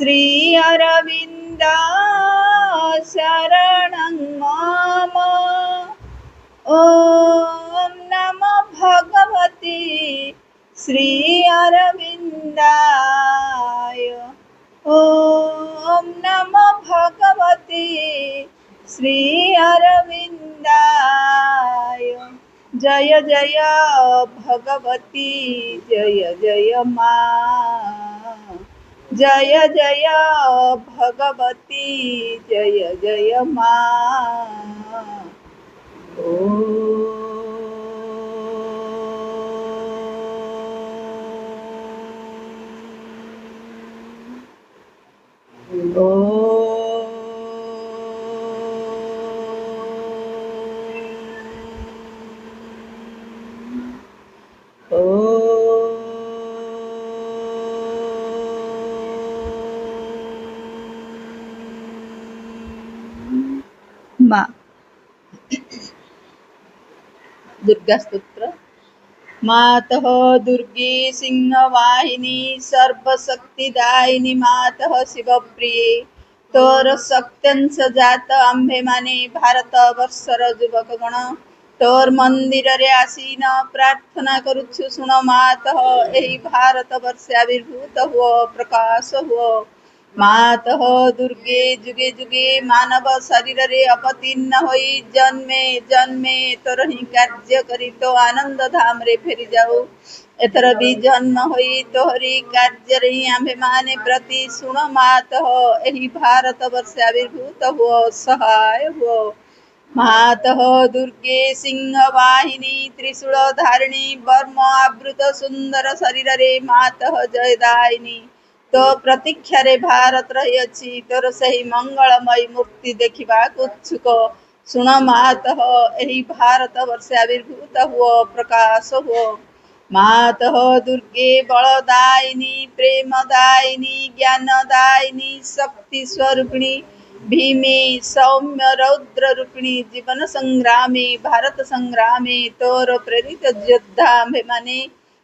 श्री अरविन्द शरणं मम। ॐ नमो भगवते श्री अरविन्दाय। ॐ नमो भगवते श्री अरविन्दाय। जय जय भगवती जय जय माँ। जय जय भगवती जय जय माँ। माँ। दुर्गा स्तोत्र। मातः दुर्गे सिंहवाहिनी सर्वशक्तिदायिनी मातः शिवप्रिये तोर सत्यंश जात आम्भे माने भारत वर्षर युवक गण तोर मंदिर रे आसीन प्रार्थना करुछु सुन मातः एही भारत वर्ष आविर्भूत हुओ प्रकाश हुओ। मातः दुर्गे जुगे जुगे मानव शरीर रे अवतीर्ण होई जन्मे जन्मे तोर ही कार्य करी तो आनंद धाम रे फेरी जाऊ। एथर भी जन्म होई तोहरी कार्य रे आम्भे माने प्रति सुण मातः एही भारत वर्ष आविर्भूत हुओ सहाय हुओ। मातः दुर्गे सिंह वाहिनी त्रिशूल धारिणी वर्म आवृत सुंदर शरीर रे मातः जयदायिनी तो प्रतीक्षा रे भारत रही तोर सही मंगलमयी मूर्ति देखा उत्सुक सुण मातः एही भारत वर्ष आविर्भूत हुओ प्रकाश हुओ। मातः दुर्गे बलदायिनी प्रेमदायिनी ज्ञानदायिनी शक्ति स्वरूपिणी भीमे सौम्य रौद्र रूपिणी जीवन संग्रामे भारत संग्रामे तोर प्रेरित योद्धा माने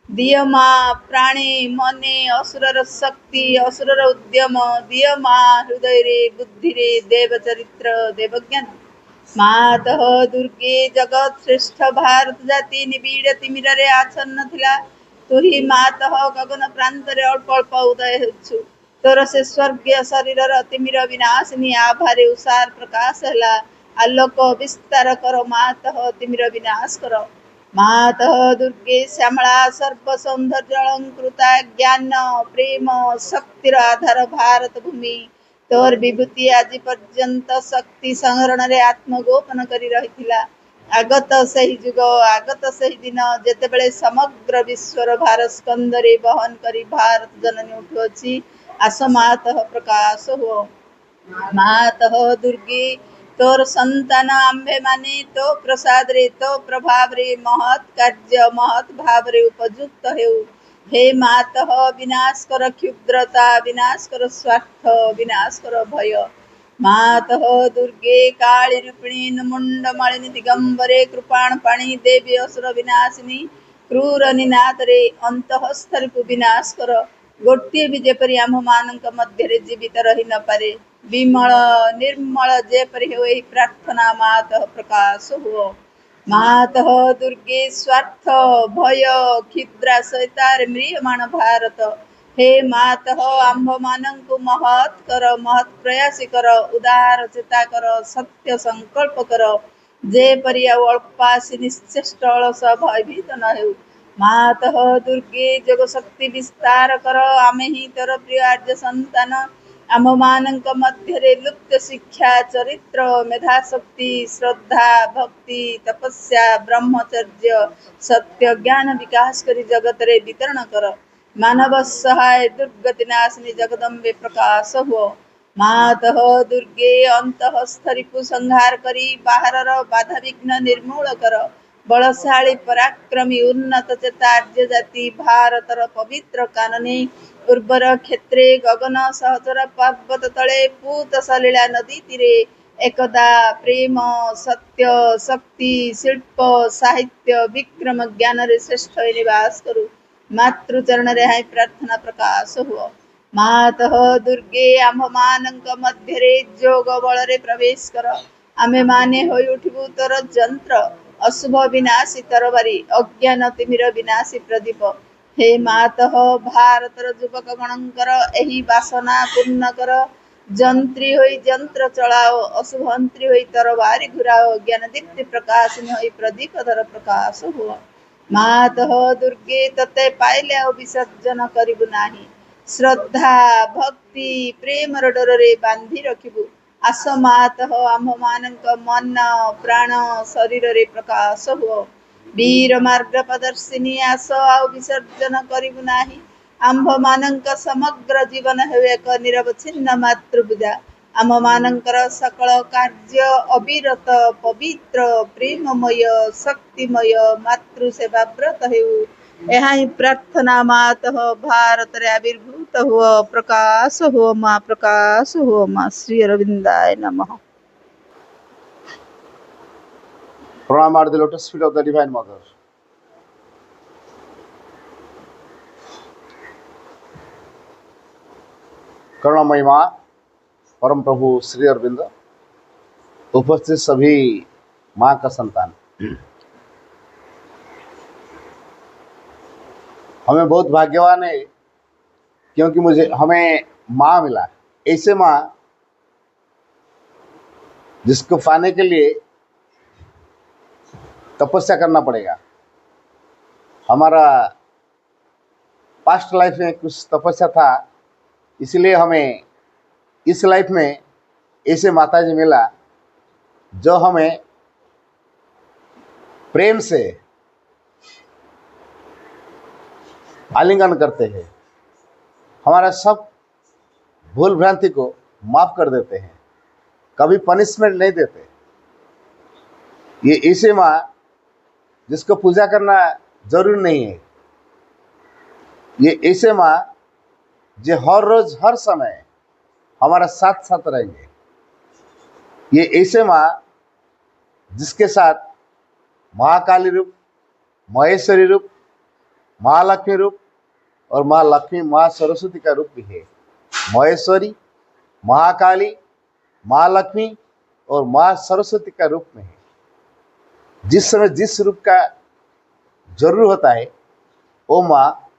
दिय माँ प्राणे मने असुरर शक्ति असुरर उद्यम दिय माँ हृदय रे बुद्धि रे देव चरित्र देवज्ञान। मातः दुर्गे जगत श्रेष्ठ भारत जाति निबिड़ तिमिर रे आच्छन्न थिला तु ही मातः गगन प्रांत रे अल्प अल्प उदय हेछु तोर से स्वर्गीय शरीर तिमिर विनाशिनी आभारे उषार प्रकाश हैला आलोक विस्तार कर मातः तिमिर विनाश कर। मातः दुर्गे श्यामला सर्व सौंदर्य अलंकृता ज्ञान प्रेम शक्तिर आधार भारत भूमि तोर विभूति आज पर्यंत शक्ति संहरण रे आत्मगोपन करी रहिथिला। आगत सही जुग आगत सही दिन जेतेबेले समग्र विश्वर भार स्कंदरे बहन करी भारत जननी उठुअछि आस मातः प्रकाश हो। मातः दुर्गे तोर संतान आम्भे माने तो प्रसाद रे तो प्रभाव रे महत् कार्य महत् भाव रे उपयुक्त हेउ। हे मातः विनाश कर क्षुद्रता विनाश कर स्वार्थ विनाश कर भय। मातः दुर्गे काली रूपिणी मुंड मालिनी दिगंबरे कृपाण पाणी देवी असुर विनाशिनी क्रूर निनाद रे अंतःस्थल को विनाश कर। गोटे भी जेपरी आम मान मध्य जीवित रही न पारे विमल निर्मल जेपरी हो प्रार्थना मातः प्रकाश हो। मातः दुर्गे स्वार्थ भय क्षिद्रा सहितार म्रियमाण भारत हे मातः आम्भ मानंकु महत् कर महत् प्रयास कर उदार चेता कर सत्य संकल्प कर जेपरी अल्पासी निश्चेष्ट अलस भयभीत न हेउ। मातः दुर्गे जग शक्ति विस्तार कर आमे ही तोर प्रिय आर्य संतान आम मानक मध्य रे लुप्त शिक्षा चरित्र मेधा शक्ति श्रद्धा भक्ति तपस्या ब्रह्मचर्य सत्य ज्ञान विकास करी जगत रे वितरण कर। मानव सहाय दुर्गति नाशिनी जगदम्बे प्रकाश हो। मातः दुर्गे अंतःस्थरी को संहार करी बाहरर बाधा विघ्न निर्मूल कर। बलशाली पराक्रमी उन्नत चेतार्य जाति भारतर पवित्र कानने उर्वर क्षेत्रे गगन सहचर पर्वत तले पूत सलीला नदी तीरे एकदा प्रेम सत्य शक्ति शिल्प साहित्य विक्रम ज्ञान रे श्रेष्ठ निवास करू। मातृचरण रे हाई प्रार्थना प्रकाश हुआ। ମାତଃ ଦୁର୍ଗେ ଆମ୍ଭମାନଙ୍କ ମଧ୍ୟରେ ଯୋଗ ବଳରେ ପ୍ରବେଶ କର। ଆମେମାନେ ହୋଇ ଉଠିବୁ ତୋର ଯନ୍ତ୍ର, ଅଶୁଭ ବିନାଶୀ ତରବାରୀ, ଅଜ୍ଞାନ ତିମିର ବିନାଶୀ ପ୍ରଦୀପ। ହେ ମାତଃ ଭାରତର ଯୁବକଗଣଙ୍କର ଏହି ବାସନା ପୂର୍ଣ୍ଣ କର। ଯନ୍ତ୍ରୀ ହୋଇ ଯନ୍ତ୍ର ଚଳାଅ, ଅଶୁଭନ୍ତ୍ରୀ ହୋଇ ତରବାରୀ ଘୁରାଅ, ଜ୍ଞାନ ଦୀପ୍ତି ପ୍ରକାଶିନୀ ହୋଇ ପ୍ରଦୀପ ଧର ପ୍ରକାଶ ହୁଅ। ମାତଃ ଦୁର୍ଗେ ତତେ ପାଇଲେ ଆଉ ବିସର୍ଜନ କରିବୁ ନାହିଁ। ଶ୍ରଦ୍ଧା, ଭକ୍ତି, ପ୍ରେମର ଡୋରରେ ବାନ୍ଧି ରଖିବୁ। ଆସ ମାତଃ ଆମ୍ଭମାନଙ୍କ ମନ, ପ୍ରାଣ, ଶରୀରରେ ପ୍ରକାଶ ହୁଅ। ବୀର ମାର୍ଗ ପ୍ରଦର୍ଶିନୀ ଆସ, ଆଉ ବିସର୍ଜନ କରିବୁ ନାହିଁ। ଆମ୍ଭମାନଙ୍କ ସମଗ୍ର ଜୀବନ ହେଉ ଏକ ନିରବଚ୍ଛିନ୍ନ ମାତୃପୂଜା। ଆମମାନଙ୍କର ସକଳ କାର୍ଯ୍ୟ ଅବିରତ, ପବିତ୍ର, ପ୍ରେମମୟ, ଶକ୍ତିମୟ ମାତୃସେବା ବ୍ରତ ହେଉ। ଏହା ହିଁ ପ୍ରାର୍ଥନା। ମାତଃ ଭାରତରେ ଆବିର୍ଭୂତ ହୁଅ, ପ୍ରକାଶ ହୁଅ ମା, ପ୍ରକାଶ ହୁଅ ମା। ଶ୍ରୀ ଅରବିନ୍ଦାୟ ନମଃ। Pranam at the lotus feet of the Divine Mother. करुणामयी माँ, परम प्रभु श्री अरविंद, उपस्थित सभी माँ का संतान, हमें बहुत भाग्यवान है क्योंकि हमें माँ मिला। ऐसे माँ जिसको पाने के लिए तपस्या करना पड़ेगा। हमारा पास्ट लाइफ में कुछ तपस्या था, इसलिए हमें इस लाइफ में ऐसे माता जी मिला जो हमें प्रेम से आलिंगन करते हैं, हमारा सब भूल भ्रांति को माफ कर देते हैं, कभी पनिशमेंट नहीं देते। ये ऐसे माँ जिसको पूजा करना जरूरी नहीं है। ये ऐसे माँ जो हर रोज हर समय हमारा साथ साथ रहेंगे। ये ऐसे माँ जिसके साथ महाकाली रूप, महेश्वरी रूप, महालक्ष्मी रूप और महालक्ष्मी माँ सरस्वती का रूप भी है। महेश्वरी, महाकाली, महालक्ष्मी और माँ सरस्वती का रूप में है। जिस समय जिस रूप का जरूर होता है वो माँ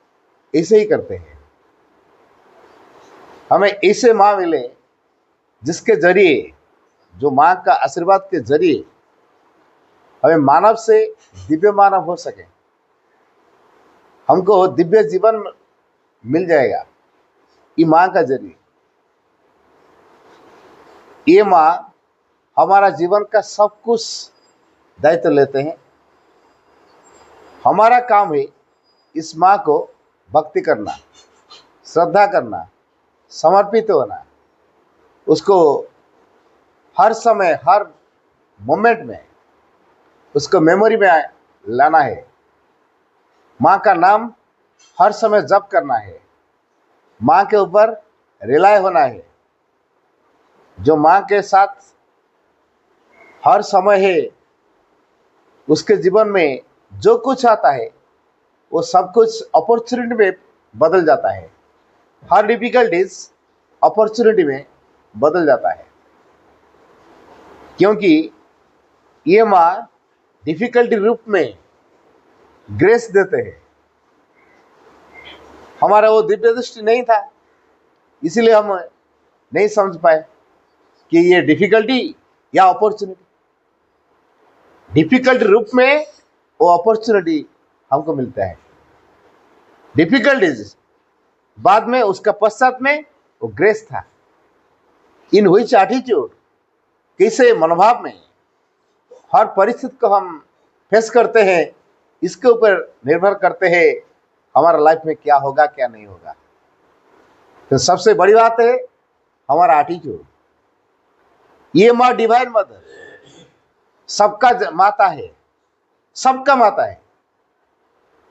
ऐसे ही करते हैं। हमें ऐसे माँ मिले जिसके जरिए, जो माँ का आशीर्वाद के जरिए हमें मानव से दिव्य मानव हो सके, हमको दिव्य जीवन मिल जाएगा ये माँ का जरिए। ये माँ हमारा जीवन का सब कुछ दायित्व लेते हैं। हमारा काम है इस माँ को भक्ति करना, श्रद्धा करना, समर्पित होना, उसको हर समय हर मोमेंट में उसको मेमोरी में लाना है। माँ का नाम हर समय जप करना है, माँ के ऊपर रिलाय होना है। जो माँ के साथ हर समय है उसके जीवन में जो कुछ आता है वो सब कुछ अपॉर्चुनिटी में बदल जाता है। हर डिफिकल्टीज अपॉर्चुनिटी में बदल जाता है, क्योंकि ये माँ डिफिकल्टी रूप में ग्रेस देते हैं। हमारा वो दिव्य दृष्टि नहीं था, इसीलिए हम नहीं समझ पाए कि ये डिफिकल्टी या अपॉर्चुनिटी। डिफिकल्टी रूप में वो अपॉर्चुनिटी हमको मिलता है। डिफिकल्टीज बाद में, उसका पश्चात में वो ग्रेस था। इन व्हिच एटीट्यूड, कैसे मनोभाव में हर परिस्थिति को हम फेस करते हैं, इसके ऊपर निर्भर करते हैं हमारा लाइफ में क्या होगा क्या नहीं होगा। तो सबसे बड़ी बात है हमारा एटीट्यूड। ये माँ डिवाइन मदर सबका माता है, सबका माता है।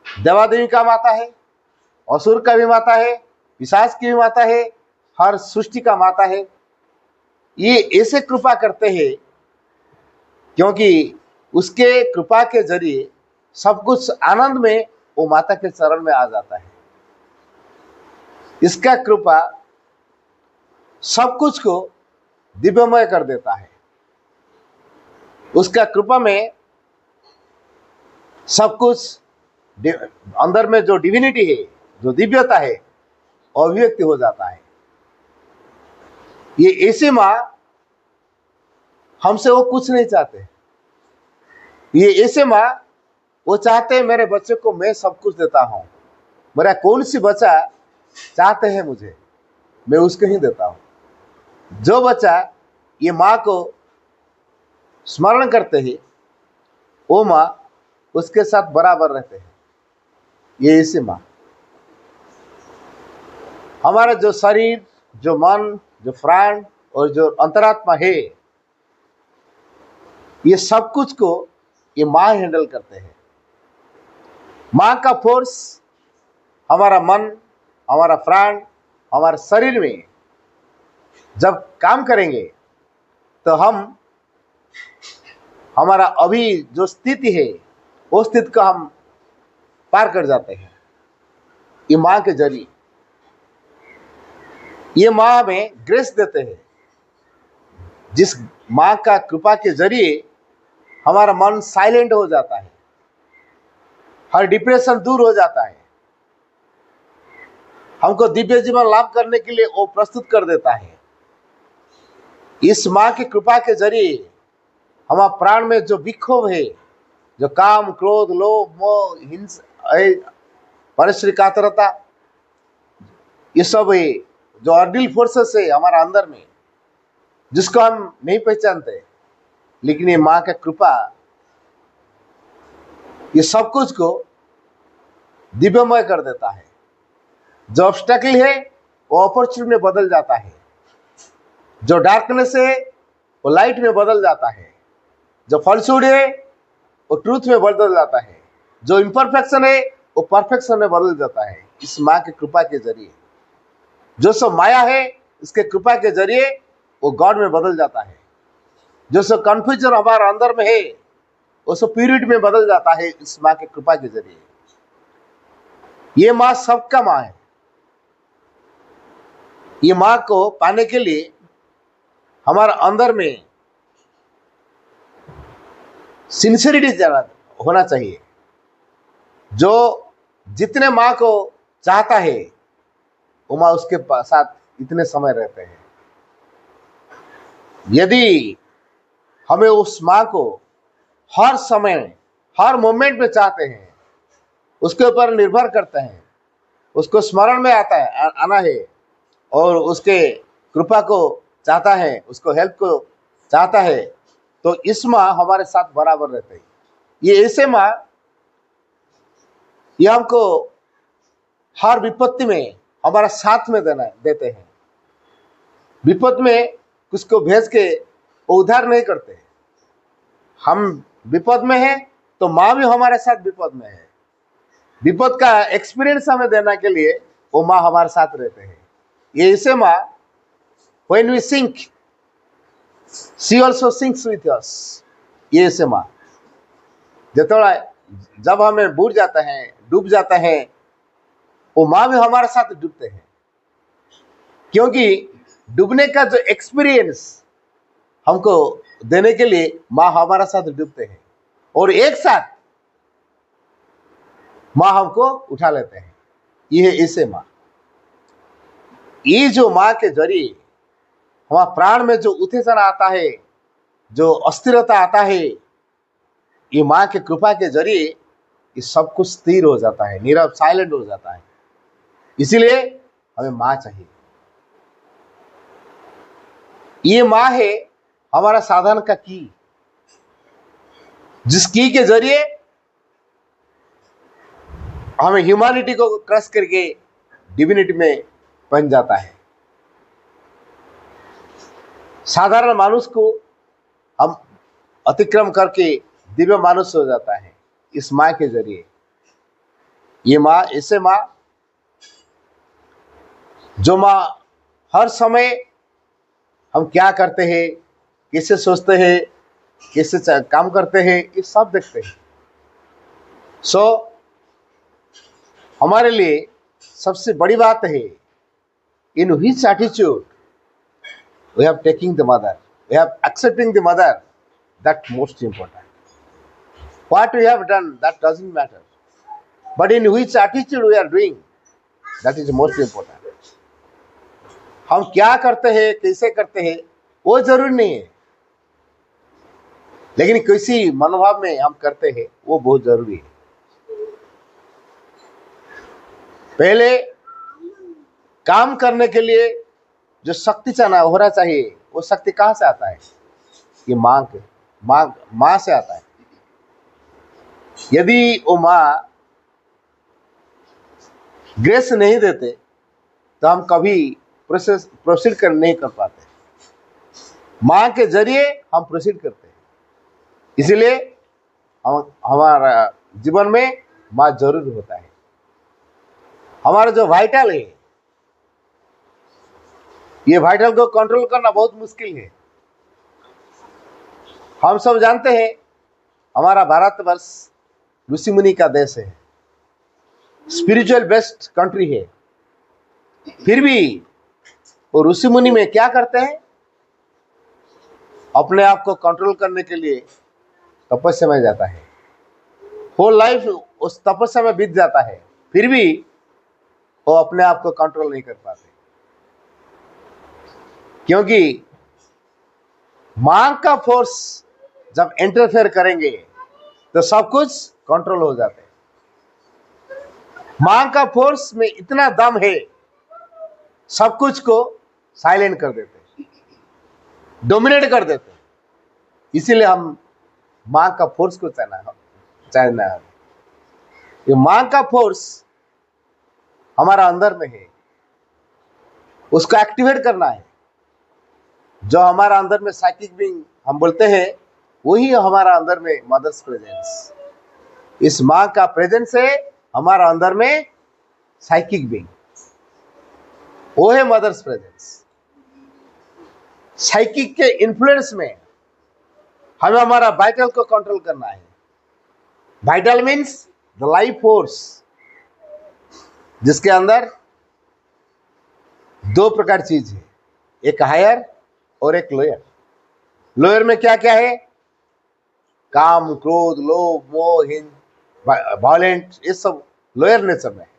देवादेवी का माता है, असुर का भी माता है, पिशाच की भी माता है, हर सृष्टि का माता है। ये ऐसे कृपा करते हैं क्योंकि उसके कृपा के जरिए सब कुछ आनंद में वो माता के चरण में आ जाता है। इसका कृपा सब कुछ को दिव्यमय कर देता है। उसका कृपा में सब कुछ अंदर में जो डिविनिटी है, जो दिव्यता है, अभिव्यक्ति हो जाता है। ये ऐसी माँ हमसे वो कुछ नहीं चाहते। ये ऐसे माँ वो चाहते हैं मेरे बच्चे को मैं सब कुछ देता हूं। मेरा कौन सी बच्चा चाहते हैं मुझे, मैं उसको ही देता हूं। जो बच्चा ये माँ को स्मरण करते हैं वो माँ उसके साथ बराबर रहते हैं। ये ऐसी माँ हमारा जो शरीर, जो मन, जो प्राण और जो अंतरात्मा है, ये सब कुछ को ये माँ हैंडल करते हैं। माँ का फोर्स हमारा मन, हमारा प्राण, हमारे शरीर में जब काम करेंगे तो हम हमारा अभी जो स्थिति है वो स्थिति को हम पार कर जाते हैं। ये माँ के जरिए, ये माँ हमें ग्रेस देते हैं। जिस माँ का कृपा के जरिए हमारा मन साइलेंट हो जाता है, हर डिप्रेशन दूर हो जाता है, हमको दिव्य जीवन लाभ करने के लिए वो प्रस्तुत कर देता है। इस माँ की कृपा के जरिए हमारे प्राण में जो विक्षोभ है, जो काम, क्रोध, लोभ, मोह, हिंसा, परस्त्री कातरता, ये सब है जो अर्डिल फोर्सेस है हमारा अंदर में, जिसको हम नहीं पहचानते, लेकिन ये माँ का कृपा ये सब कुछ को दिव्यमय कर देता है। जो ऑब्स्टेकल है वो अपॉर्चुनिटी में बदल जाता है, जो डार्कनेस है वो लाइट में बदल जाता है, जो फॉल्सहुड है वो ट्रूथ में बदल जाता है, जो इम्परफेक्शन है वो परफेक्शन में बदल जाता है। इस माँ के कृपा के जरिए जो सब माया है, इसके कृपा के जरिए वो गॉड में बदल जाता है। जो सब कंफ्यूजन हमारे अंदर में है वो सब प्यूरिटी में बदल जाता है इस माँ के कृपा के जरिए। ये माँ सबका माँ है। ये माँ को पाने के लिए हमारे अंदर में सिंसियरिटी होना चाहिए। जो जितने माँ को चाहता है वो माँ उसके साथ इतने समय रहते हैं। यदि हमें उस माँ को हर समय, हर मोमेंट में चाहते हैं, उसके ऊपर निर्भर करते हैं, उसको स्मरण में आना है और उसके कृपा को चाहता है, उसको हेल्प को चाहता है, तो इस माँ हमारे साथ बराबर रहते हैं। ये ऐसे माँ ये हमको हर विपत्ति में हमारा साथ में देते हैं। विपत्ति में कुछ को भेज के वो उद्धार नहीं करते। हम विपद में हैं तो माँ भी हमारे साथ विपद में है। विपद का एक्सपीरियंस हमें देने के लिए वो माँ हमारे साथ रहते हैं। ये ऐसे माँ when we sink she also sinks with us। ये ऐसे माँ जब हमें बूझ जाता है, डूब जाता है, वो माँ भी हमारे साथ डूबते हैं, क्योंकि डूबने का जो एक्सपीरियंस हमको देने के लिए माँ हमारा साथ डूबते हैं और एक साथ माँ हमको उठा लेते हैं। ये है ऐसे माँ। ये जो माँ के जरिए हमारे प्राण में जो उत्तेजना आता है, जो अस्थिरता आता है, ये माँ के कृपा के जरिए ये सब कुछ स्थिर हो जाता है, नीरव, साइलेंट हो जाता है। इसीलिए हमें माँ चाहिए। ये माँ है हमारा साधन का की, जिस की के जरिए हमें ह्यूमैनिटी को क्रश करके डिविनिटी में बन जाता है। साधारण मानुष को हम अतिक्रम करके दिव्य मानुष हो जाता है इस माँ के जरिए। ये माँ ऐसे माँ जो माँ हर समय हम क्या करते हैं, कैसे सोचते हैं, कैसे काम करते हैं, ये सब देखते हैं। हमारे लिए सबसे बड़ी बात है in which attitude We have taking the mother. We have accepting the mother. That most important. What we have done, that doesn't matter. But in which attitude we are doing, that is most important. हम क्या करते हैं, कैसे करते हैं, वो जरूरी नहीं है, लेकिन किसी मनोभाव में हम करते हैं वो बहुत जरूरी है। पहले काम करने के लिए जो शक्ति चाहना होना चाहिए, वो शक्ति कहाँ से आता है? ये माँ से आता है। यदि वो माँ ग्रेस नहीं देते तो हम कभी प्रोसीड कर नहीं कर पाते। माँ के जरिए हम प्रोसीड करते हैं। इसीलिए हमारा जीवन में माँ जरूर होता है। हमारा जो वाइटल है, ये वाइटल को कंट्रोल करना बहुत मुश्किल है। हम सब जानते हैं हमारा भारतवर्ष ऋषि मुनि का देश है, स्पिरिचुअल बेस्ट कंट्री है। फिर भी वो ऋषि मुनि में क्या करते हैं? अपने आप को कंट्रोल करने के लिए तपस्या में जाता है। होल लाइफ उस तपस्या में बीत जाता है, फिर भी वो अपने आप को कंट्रोल नहीं कर पाते, क्योंकि मां का फोर्स जब इंटरफेयर करेंगे तो सब कुछ कंट्रोल हो जाते हैं। मां का फोर्स में इतना दम है, सब कुछ को साइलेंट कर देते हैं, डोमिनेट कर देते हैं। इसीलिए हम मां का फोर्स को चाहना है। ये मां का फोर्स हमारा अंदर में है, उसको एक्टिवेट करना है। जो हमारा अंदर में साइकिक बीइंग हम बोलते हैं, वही हमारा अंदर में मदर्स प्रेजेंस। इस मां का प्रेजेंस है हमारा अंदर में साइकिक बीइंग, वो है मदर्स प्रेजेंस। साइकिक के इन्फ्लुएंस में हमें हमारा वाइटल को कंट्रोल करना है। Vital means the life force, जिसके अंदर दो प्रकार चीज है, एक हायर और एक लोअर। लोअर में क्या क्या है? काम, क्रोध, लोभ, मोह, हिंस, वायलेंट, ये सब लोअर नेचर में है।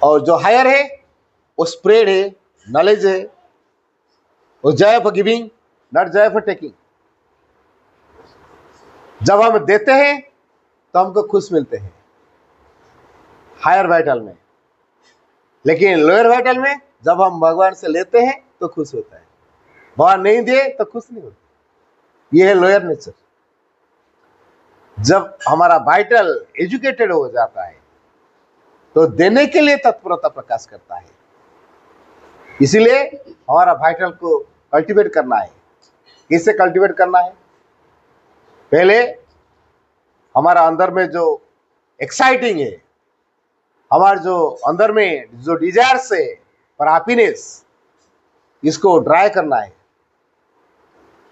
और जो हायर है वो स्प्रेड है, नॉलेज है, वो Joy for giving, not Joy for taking. जब हम देते हैं तो हमको खुश मिलते हैं हायर वाइटल में, लेकिन लोअर वाइटल में जब हम भगवान से लेते हैं तो खुश होता है, भगवान नहीं दिए तो खुश नहीं होता। ये है लोअर नेचर। जब हमारा वाइटल एजुकेटेड हो जाता है तो देने के लिए तत्परता प्रकाश करता है। इसीलिए हमारा वाइटल को कल्टीवेट करना है। कैसे कल्टीवेट करना है? पहले हमारा अंदर में जो एक्साइटिंग है, हमारे जो अंदर में जो डिजायर्स है फॉर हैप्पीनेस, इसको ड्राई करना है।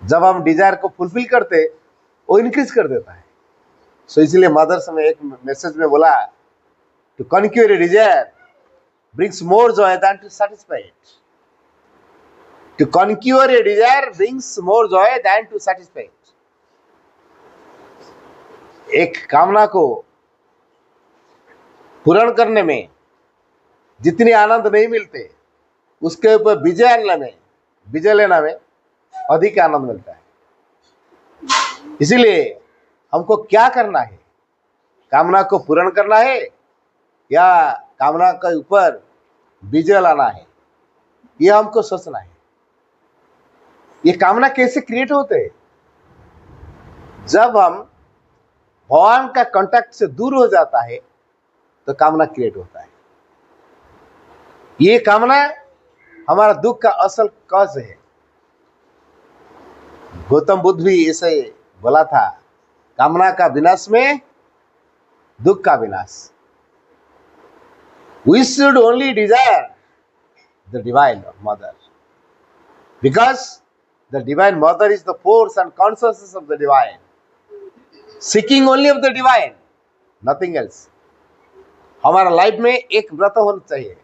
जब हम डिजायर को फुलफिल करते, वो इंक्रीज कर देता है। सो इसलिए मदर्स में एक मैसेज में बोला, to conquer a desire brings more joy than to satisfy it. To conquer a desire brings more joy than to satisfy it. एक कामना को पूर्ण करने में जितनी आनंद नहीं मिलते, उसके ऊपर विजय लेना में अधिक आनंद मिलता है। इसीलिए हमको क्या करना है? कामना को पूर्ण करना है या कामना के ऊपर विजय लाना है? ये हमको सोचना है। ये कामना कैसे क्रिएट होते हैं? जब हम भगवान का कांटेक्ट से दूर हो जाता है तो कामना क्रिएट होता है। ये कामना हमारा दुख का असल कॉज है। गौतम बुद्ध भी ऐसे बोला था, कामना का विनाश में दुख का विनाश। We should only desire the divine mother, because the divine mother is the force and consciousness of the divine. Seeking only of the divine, nothing else. हमारा लाइफ में एक व्रत होना चाहिए,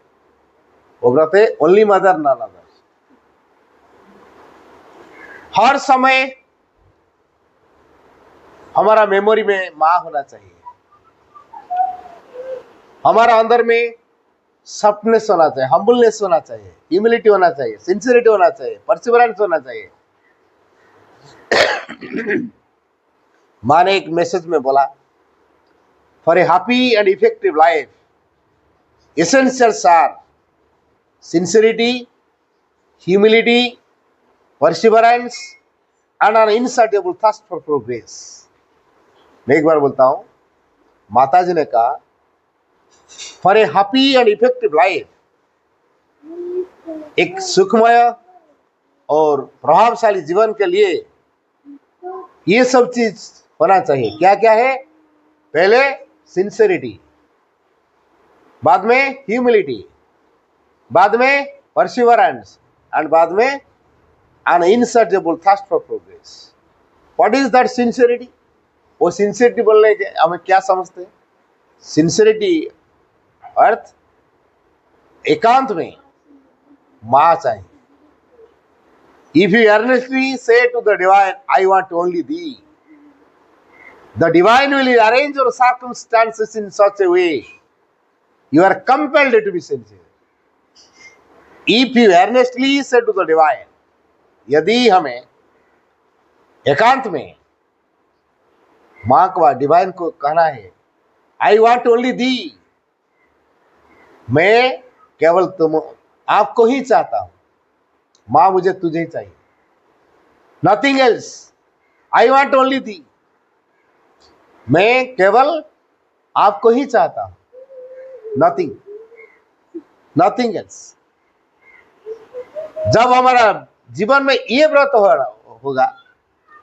वो व्रत है ओनली मदर नॉन अदर। हर समय हमारा मेमोरी में माँ होना चाहिए, हमारा अंदर में सॉफ्टनेस होना चाहिए, हम्बलनेस होना चाहिए, ह्यूमिलिटी होना चाहिए, सिंसियरिटी होना चाहिए, परसिवरेंस होना चाहिए। माँ ने एक मैसेज में बोला, for a happy and effective life essentials are sincerity, humility, perseverance and an insatiable thirst for progress. मैं एक बार बोलता हूं, माता जी ने कहा, for a happy and effective life, एक सुखमय और प्रभावशाली जीवन के लिए ये सब चीज होना चाहिए। क्या क्या है? पहले सिंसियरिटी, बाद में ह्यूमिलिटी, बाद में परसिवरेंस एंड बाद में an insatiable thirst for progress. What is that sincerity? वो सिंसियरिटी बोलने के हमें क्या समझते हैं? सिंसियरिटी अर्थ एकांत में मां चाहिए। If you earnestly say to the divine, I want only thee, the divine will arrange your circumstances in such a way you are compelled to be sincere. If you earnestly say to the divine, यदि हमें एकांत में मां को, divine को कहना है, आई want only thee, मैं केवल तुम, आपको ही चाहता हूं, मां मुझे तुझे ही चाहिए, नथिंग एल्स, आई वांट ओनली thee, मैं केवल आपको ही चाहता हूं, नथिंग एल्स। जब हमारा जीवन में ये व्रत होगा,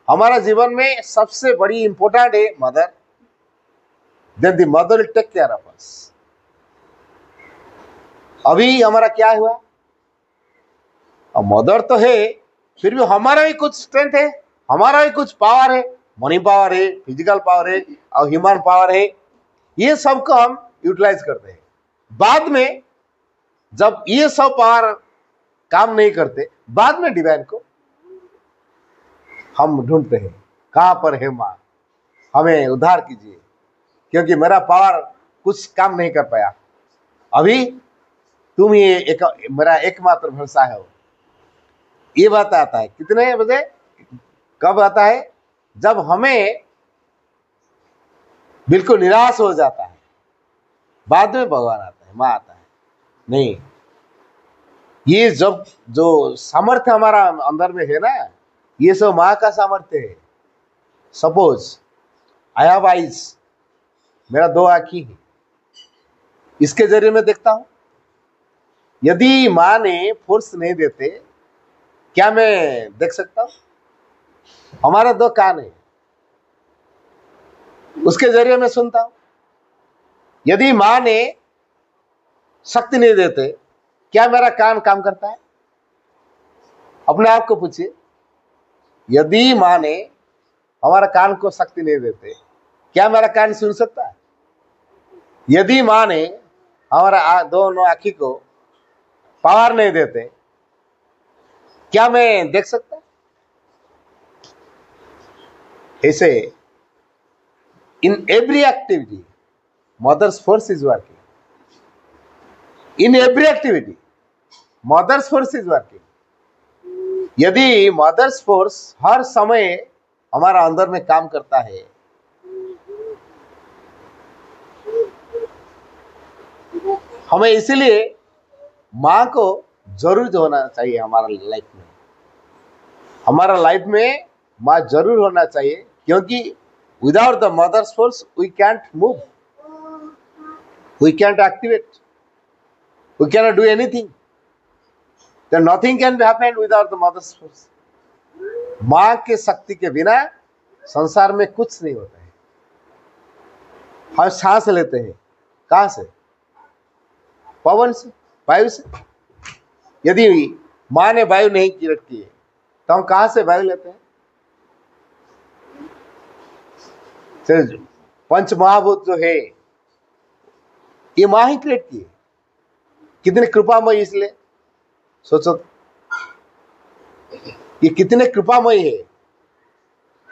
हमारा जीवन में सबसे बड़ी इंपॉर्टेंट है mother, then the mother will take care of us. अभी हमारा क्या हुआ? अब मदर तो है, फिर भी हमारा भी कुछ स्ट्रेंथ है, हमारा भी कुछ पावर है, मनी पावर है, फिजिकल पावर है और ह्यूमन पावर है। ये सब को हम यूटिलाइज करते हैं। बाद में जब ये सब पावर काम नहीं करते, बाद में डिवाइन को हम ढूंढते हैं, कहां पर है मां, हमें उद्धार कीजिए, क्योंकि मेरा पावर कुछ काम नहीं कर पाया, अभी तुम ही मेरा एकमात्र भरोसा है। ये बात आता है कितने बजे, कब आता है? जब हमें बिल्कुल निराश हो जाता है, बाद में भगवान आता है, मां आता है। नहीं, ये जब जो सामर्थ्य हमारा अंदर में है ना, ये सब मां का सामर्थ्य है। सपोज आई हैव आईज, मेरा 2 आंखी है, इसके जरिए मैं देखता हूं। यदि मां ने फोर्स नहीं देते, क्या मैं देख सकता हूं? हमारे 2 कान है, उसके जरिए मैं सुनता हूं। यदि मां ने शक्ति नहीं देते, क्या मेरा कान काम करता है? अपने आप को पूछिए। यदि मां ने हमारा कान को शक्ति नहीं देते, क्या मेरा कान सुन सकता है? यदि मां ने हमारा दोनों आंखी को पावर नहीं देते, क्या मैं देख सकता? ऐसे in every activity mother's force is working. In every activity mother's force is working. यदि मदर्स फोर्स हर समय हमारा अंदर में काम करता है, हमें इसीलिए मां को जरूर होना चाहिए हमारा लाइफ में। हमारा लाइफ में मां जरूर होना चाहिए, क्योंकि without the mother's force we can't move, we can't activate, we cannot do anything. Then nothing can be happen without the mother's force. मां के शक्ति के बिना संसार में कुछ नहीं होता है। हम सांस लेते हैं, कहां से? पवन से, वायु से। यदि मां ने वायु नहीं क्रिएट की है, तो हम कहां से वायु लेते हैं? पंच महाभूत जो है, ये मां ही क्रिएट की है। कितने कृपामय, इसलिए सोचो ये कितने कृपामय है।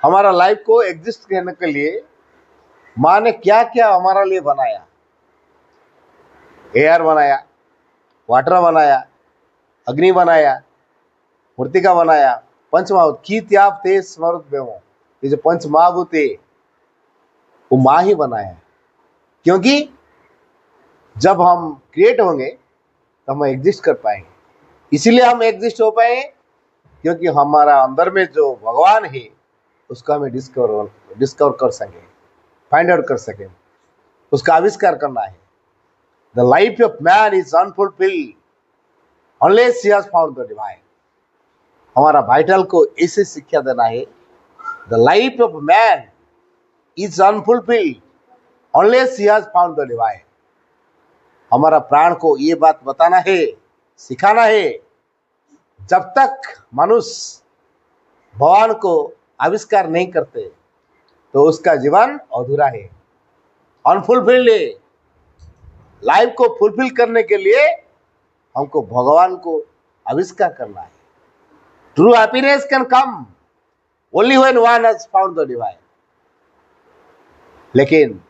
हमारा लाइफ को एग्जिस्ट करने के लिए माँ ने क्या क्या हमारा लिए बनाया। एयर बनाया, वाटर बनाया, अग्नि बनाया, मूर्तिका बनाया, पंचमहाभूत की त्याग तेज स्मृत बेवो, ये जो पंचमहाभूत है वो माँ ही बनाया। क्योंकि जब हम क्रिएट होंगे तो हम एग्जिस्ट कर पाएंगे। इसीलिए हम एग्जिस्ट हो पाए क्योंकि हमारा अंदर में जो भगवान है उसको हमें डिस्कवर कर सके, फाइंड आउट कर सके, उसका आविष्कार करना है। The life of man is unfulfilled unless he has found the divine. हमारा वाइटल को ऐसे शिक्षा देना है, the life of man is unfulfilled unless he has found the divine. हमारा प्राण को ये बात बताना है, सिखाना है, जब तक मनुष्य भगवान को आविष्कार नहीं करते तो उसका जीवन अधूरा है, अनफुलफिल्ड है। लाइफ को फुलफिल करने के लिए हमको भगवान को आविष्कार करना है। True happiness can come only when one has found the divine. लेकिन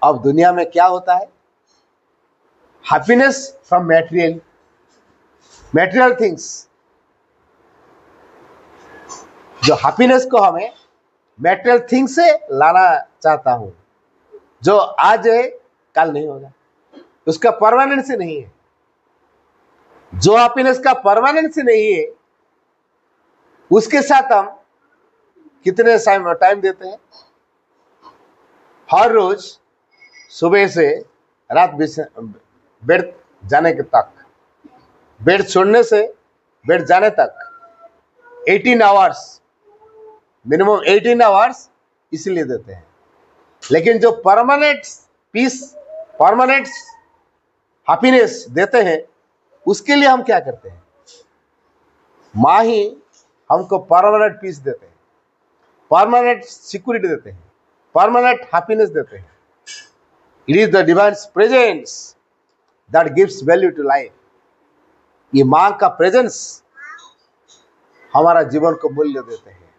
अब दुनिया में क्या होता है, हैप्पीनेस फ्रॉम मैटेरियल थिंग्स। जो हैप्पीनेस को हमें मैटेरियल थिंग्स से लाना चाहता हूं, जो आज है कल नहीं होगा, उसका परमानेंस नहीं है। जो हैप्पीनेस का परमानेंस नहीं है उसके साथ हम कितने टाइम देते हैं। हर रोज सुबह से रात बेड जाने के तक, बेड छोड़ने से बेड जाने तक 18 आवर्स, मिनिमम 18 आवर्स इसलिए देते हैं। लेकिन जो परमानेंट पीस, परमानेंट हैप्पीनेस देते हैं, उसके लिए हम क्या करते हैं? माँ ही हमको परमानेंट पीस देते हैं, परमानेंट सिक्योरिटी देते हैं, परमानेंट हैप्पीनेस देते हैं। It is the divine presence that gives value to life. ये माँ का प्रेजेंस हमारा जीवन को मूल्य देते हैं।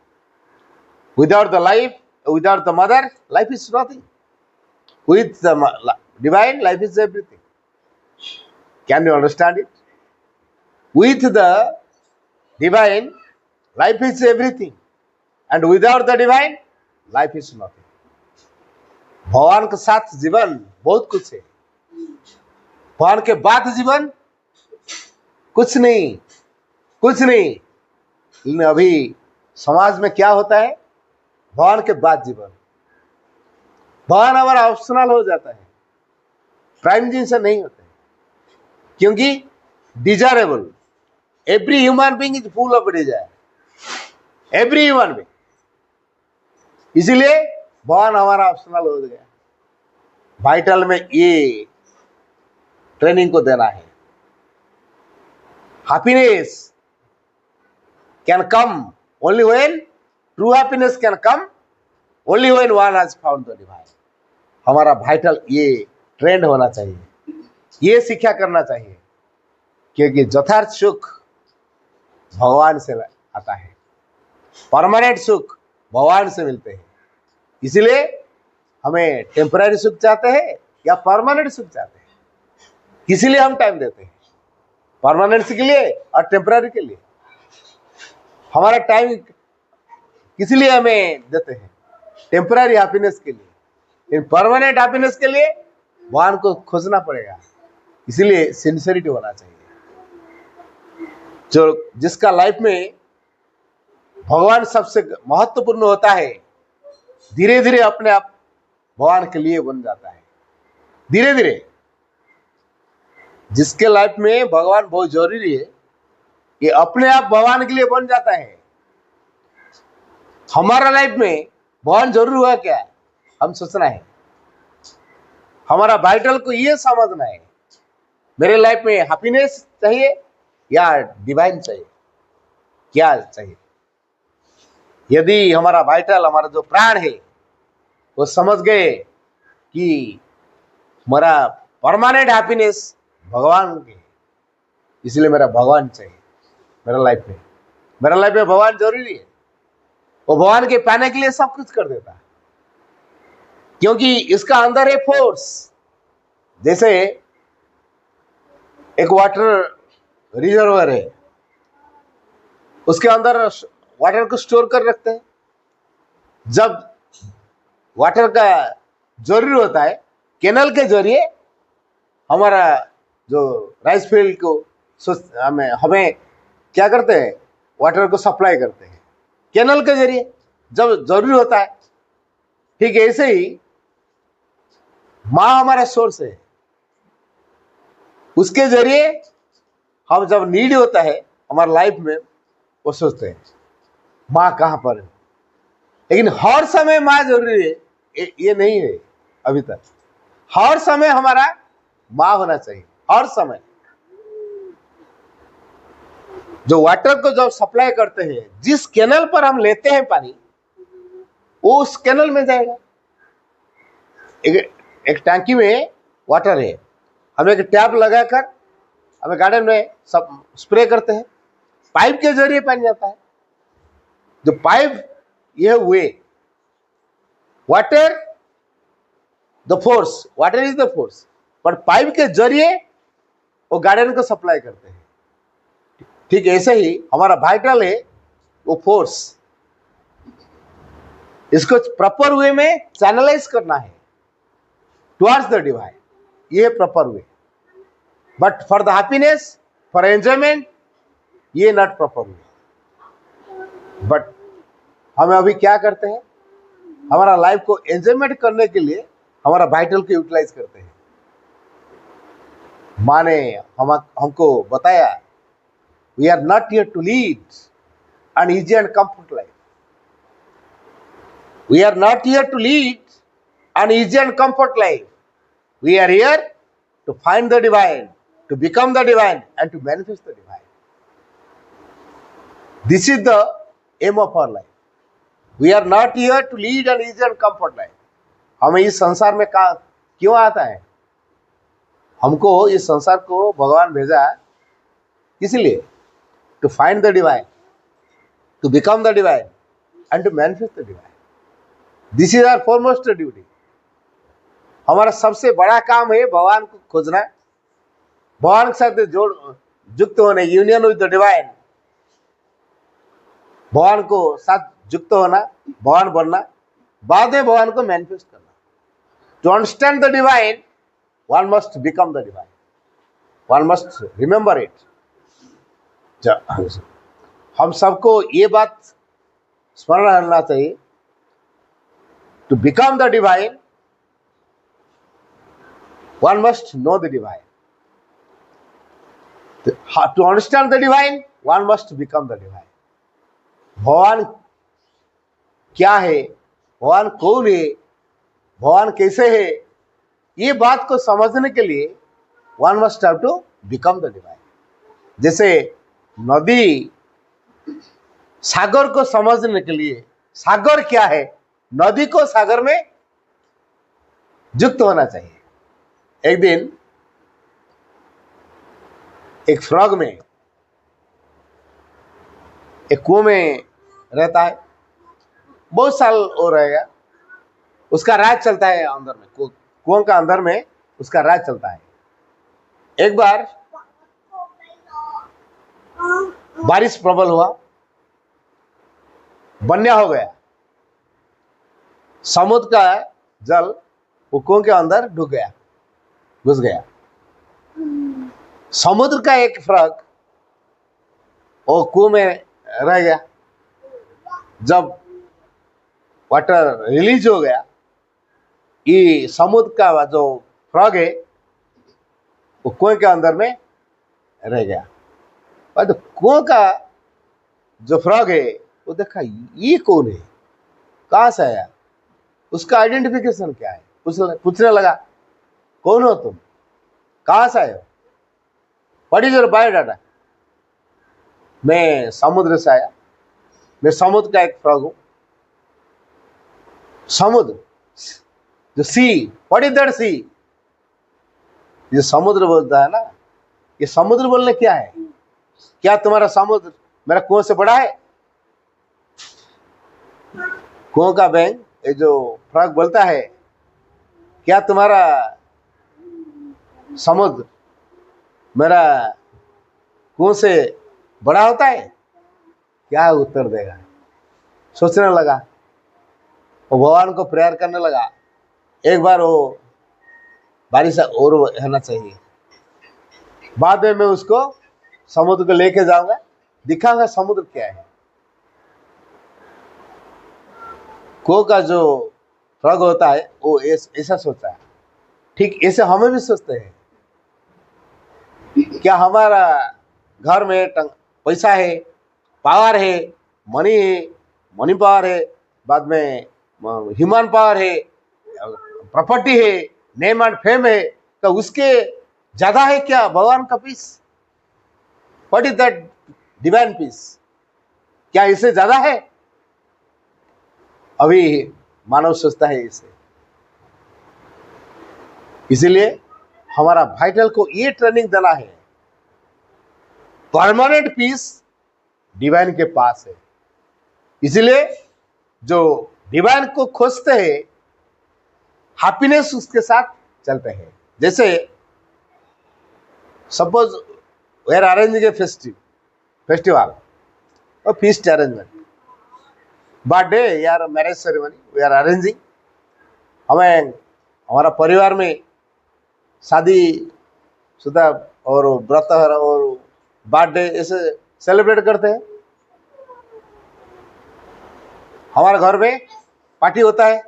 Without the life, without the mother, life is nothing. With the divine, life is everything. Can you understand it? With the divine, life is everything, and without the divine, life is nothing. भगवान के साथ जीवन बहुत कुछ है, भगवान के बाद जीवन कुछ नहीं, कुछ नहीं। लेकिन अभी समाज में क्या होता है, भगवान के बाद जीवन, भगवान हमारा ऑप्शनल हो जाता है, प्राइम जिनसे नहीं होता है। क्योंकि desirable, every human being is full of desire, every human being. इसीलिए भगवान हमारा ऑप्शनल हो गया। वाइटल में ये ट्रेनिंग को देना है। Happiness can come only when, true happiness can come only when one has found the divine. हमारा वाइटल ये ट्रेंड होना चाहिए, ये शिक्षा करना चाहिए। क्योंकि यथार्थ सुख भगवान से आता है, परमानेंट सुख भगवान से मिलते हैं। इसलिए हमें टेम्पररी सुख चाहते हैं या परमानेंट सुख चाहते हैं, किसी लिए हम टाइम देते हैं, परमानेंट के लिए और टेम्पररी के लिए। हमारा टाइम किस लिए हमें देते हैं? टेम्पररी हैप्पीनेस के लिए। इन परमानेंट हैप्पीनेस के लिए भगवान को खोजना पड़ेगा। इसलिए सिंसियरिटी होना चाहिए। जो जिसका लाइफ में भगवान सबसे महत्वपूर्ण होता है, धीरे धीरे अपने आप भगवान के लिए बन जाता है। धीरे धीरे जिसके लाइफ में भगवान बहुत जरूरी है, ये अपने आप भगवान के लिए बन जाता है। हमारा लाइफ में भगवान जरूर हुआ क्या है, हम सोचना है। हमारा वाइटल को ये समझना है, मेरे लाइफ में हैप्पीनेस चाहिए या डिवाइन चाहिए, क्या चाहिए। यदि हमारा वाइटल, हमारा जो प्राण है, वो समझ गए कि हमारा परमानेंट हैप्पीनेस भगवान के, इसलिए मेरा भगवान चाहिए मेरा लाइफ में। मेरा लाइफ में भगवान जरूरी है। वो भगवान के पाने के लिए सब कुछ कर देता है, क्योंकि इसका अंदर है फोर्स। जैसे एक वाटर रिजर्वर है, उसके अंदर वाटर को स्टोर कर रखते हैं। जब वाटर का जरूरी होता है, कैनल के जरिए हमारा जो राइस फील्ड को हमें क्या करते हैं, वाटर को सप्लाई करते हैं कैनल के जरिए जब जरूरी होता है। ठीक ऐसे ही माँ हमारा सोर्स है, उसके जरिए हम जब नीड होता है हमारे लाइफ में, वो सोचते हैं माँ कहाँ पर है। लेकिन हर समय माँ जरूरी है ये नहीं है अभी तक। हर समय हमारा माँ होना चाहिए, हर समय। जो वाटर को जब सप्लाई करते हैं, जिस कैनल पर हम लेते हैं पानी, वो उस कैनल में जाएगा। एक टैंकी में वाटर है, हम एक टैप लगाकर हमें गार्डन में सब स्प्रे करते हैं, पाइप के जरिए पानी जाता है। जो पाइप ये way, water the force, water is the force, पर पाइप के जरिए वो गार्डन को सप्लाई करते हैं। ठीक ऐसे ही हमारा वाइटल है वो फोर्स, इसको प्रॉपर वे में चैनलाइज करना है टुवर्ड्स द डिवाइन, ये proper way. But for the happiness, for enjoyment, ये नॉट प्रॉपर वे। बट हम अभी क्या करते हैं, हमारा लाइफ को एंजॉयमेंट करने के लिए हमारा वाइटल को यूटिलाइज करते हैं। माँ ने हमको बताया, we are not here to lead an easy and comfort life. We are not here to lead an easy and comfort life. We are here to find the divine, to become the divine, and to manifest the divine. This is the aim of our life. We are not here to lead an easy and comfort life. हमें इस संसार में क्यों आता है? हमको इस संसार को भगवान भेजा इसलिए, to find the divine, to become the divine, and to manifest the divine. This is our foremost duty. हमारा सबसे बड़ा काम है भगवान को खोजना, भगवान के साथ युक्त होने, यूनियन विद द डिवाइन, भगवान को साथ युक्त होना, भगवान बनना, बाद में भगवान को मैनिफेस्ट करना। To understand the divine, one must become the divine, one must remember it. हम सबको ये बात स्मरण रखना चाहिए, to become the divine one must know the divine, to understand the divine one must become the divine. भगवान क्या है, भगवान कौन है, भगवान कैसे है, ये बात को समझने के लिए one must have to become the divine. जैसे नदी सागर को समझने के लिए, सागर क्या है, नदी को सागर में युक्त होना चाहिए। एक दिन एक फ्रॉग में, एक कुएं में रहता है, बहुत साल वो रहेगा, उसका राज चलता है अंदर में, कुएं का अंदर में उसका राज चलता है। एक बार बारिश प्रबल हुआ, बन्या हो गया, समुद्र का जल वो कुएं के अंदर ढुक गया, घुस गया। समुद्र का एक फ्रॉग वो कुएं में रह गया। जब वाटर रिलीज हो गया, ये समुद्र का जो फ्रॉग है वो कुएं के अंदर में रह गया। और तो कुएं का जो फ्रॉग है वो देखा ये कौन है, कहाँ से आया, उसका आइडेंटिफिकेशन क्या है, पूछने लगा, कौन हो तुम, कहाँ से आए हो, व्हाट इज योर बायोडाटा। मैं समुद्र से आया, मैं समुद्र का एक फ्रॉग हूँ। समुद्र, जो सी, व्हाट इज दैट सी, ये समुद्र बोलता है ना, ये समुद्र बोलने क्या है? क्या तुम्हारा समुद्र मेरा कुआं से बड़ा है? कुआं का बैंक ये जो फ्रॉग बोलता है, क्या तुम्हारा समुद्र मेरा कुआं से बड़ा होता है? क्या उत्तर देगा? सोचने लगा, वो भगवान को प्रेयर करने लगा, एक बार वो बारिश और होना चाहिए, बाद में मैं उसको समुद्र को लेके जाऊंगा, दिखाऊंगा समुद्र क्या है। को का जो फ्रॉग होता है वो ऐसा सोचता है। ठीक ऐसे हमें भी सोचते हैं, क्या हमारा घर में पैसा है, पावर है, मनी पावर है, बाद में ह्यूमन पावर है, प्रॉपर्टी है, नेम एंड फेम है, तो उसके ज्यादा है क्या भगवान का peace? What is that divine peace? क्या इससे ज्यादा है? अभी मानव सोचता है इसे। इसीलिए हमारा वाइटल को ये ट्रेनिंग देना है, परमानेंट पीस डिवाइन के पास है। इसीलिए जो डिवाइन को खोजते हैं, हैप्पीनेस उसके साथ चलते हैं। जैसे suppose we are arranging a festival और फीस्ट अरेंजमेंट, बर्थडे या marriage ceremony we are arranging. हमें हमारा परिवार में शादी शुदा और व्रत और बर्थडे ऐसे सेलिब्रेट करते हैं। हमारे घर में पार्टी होता है,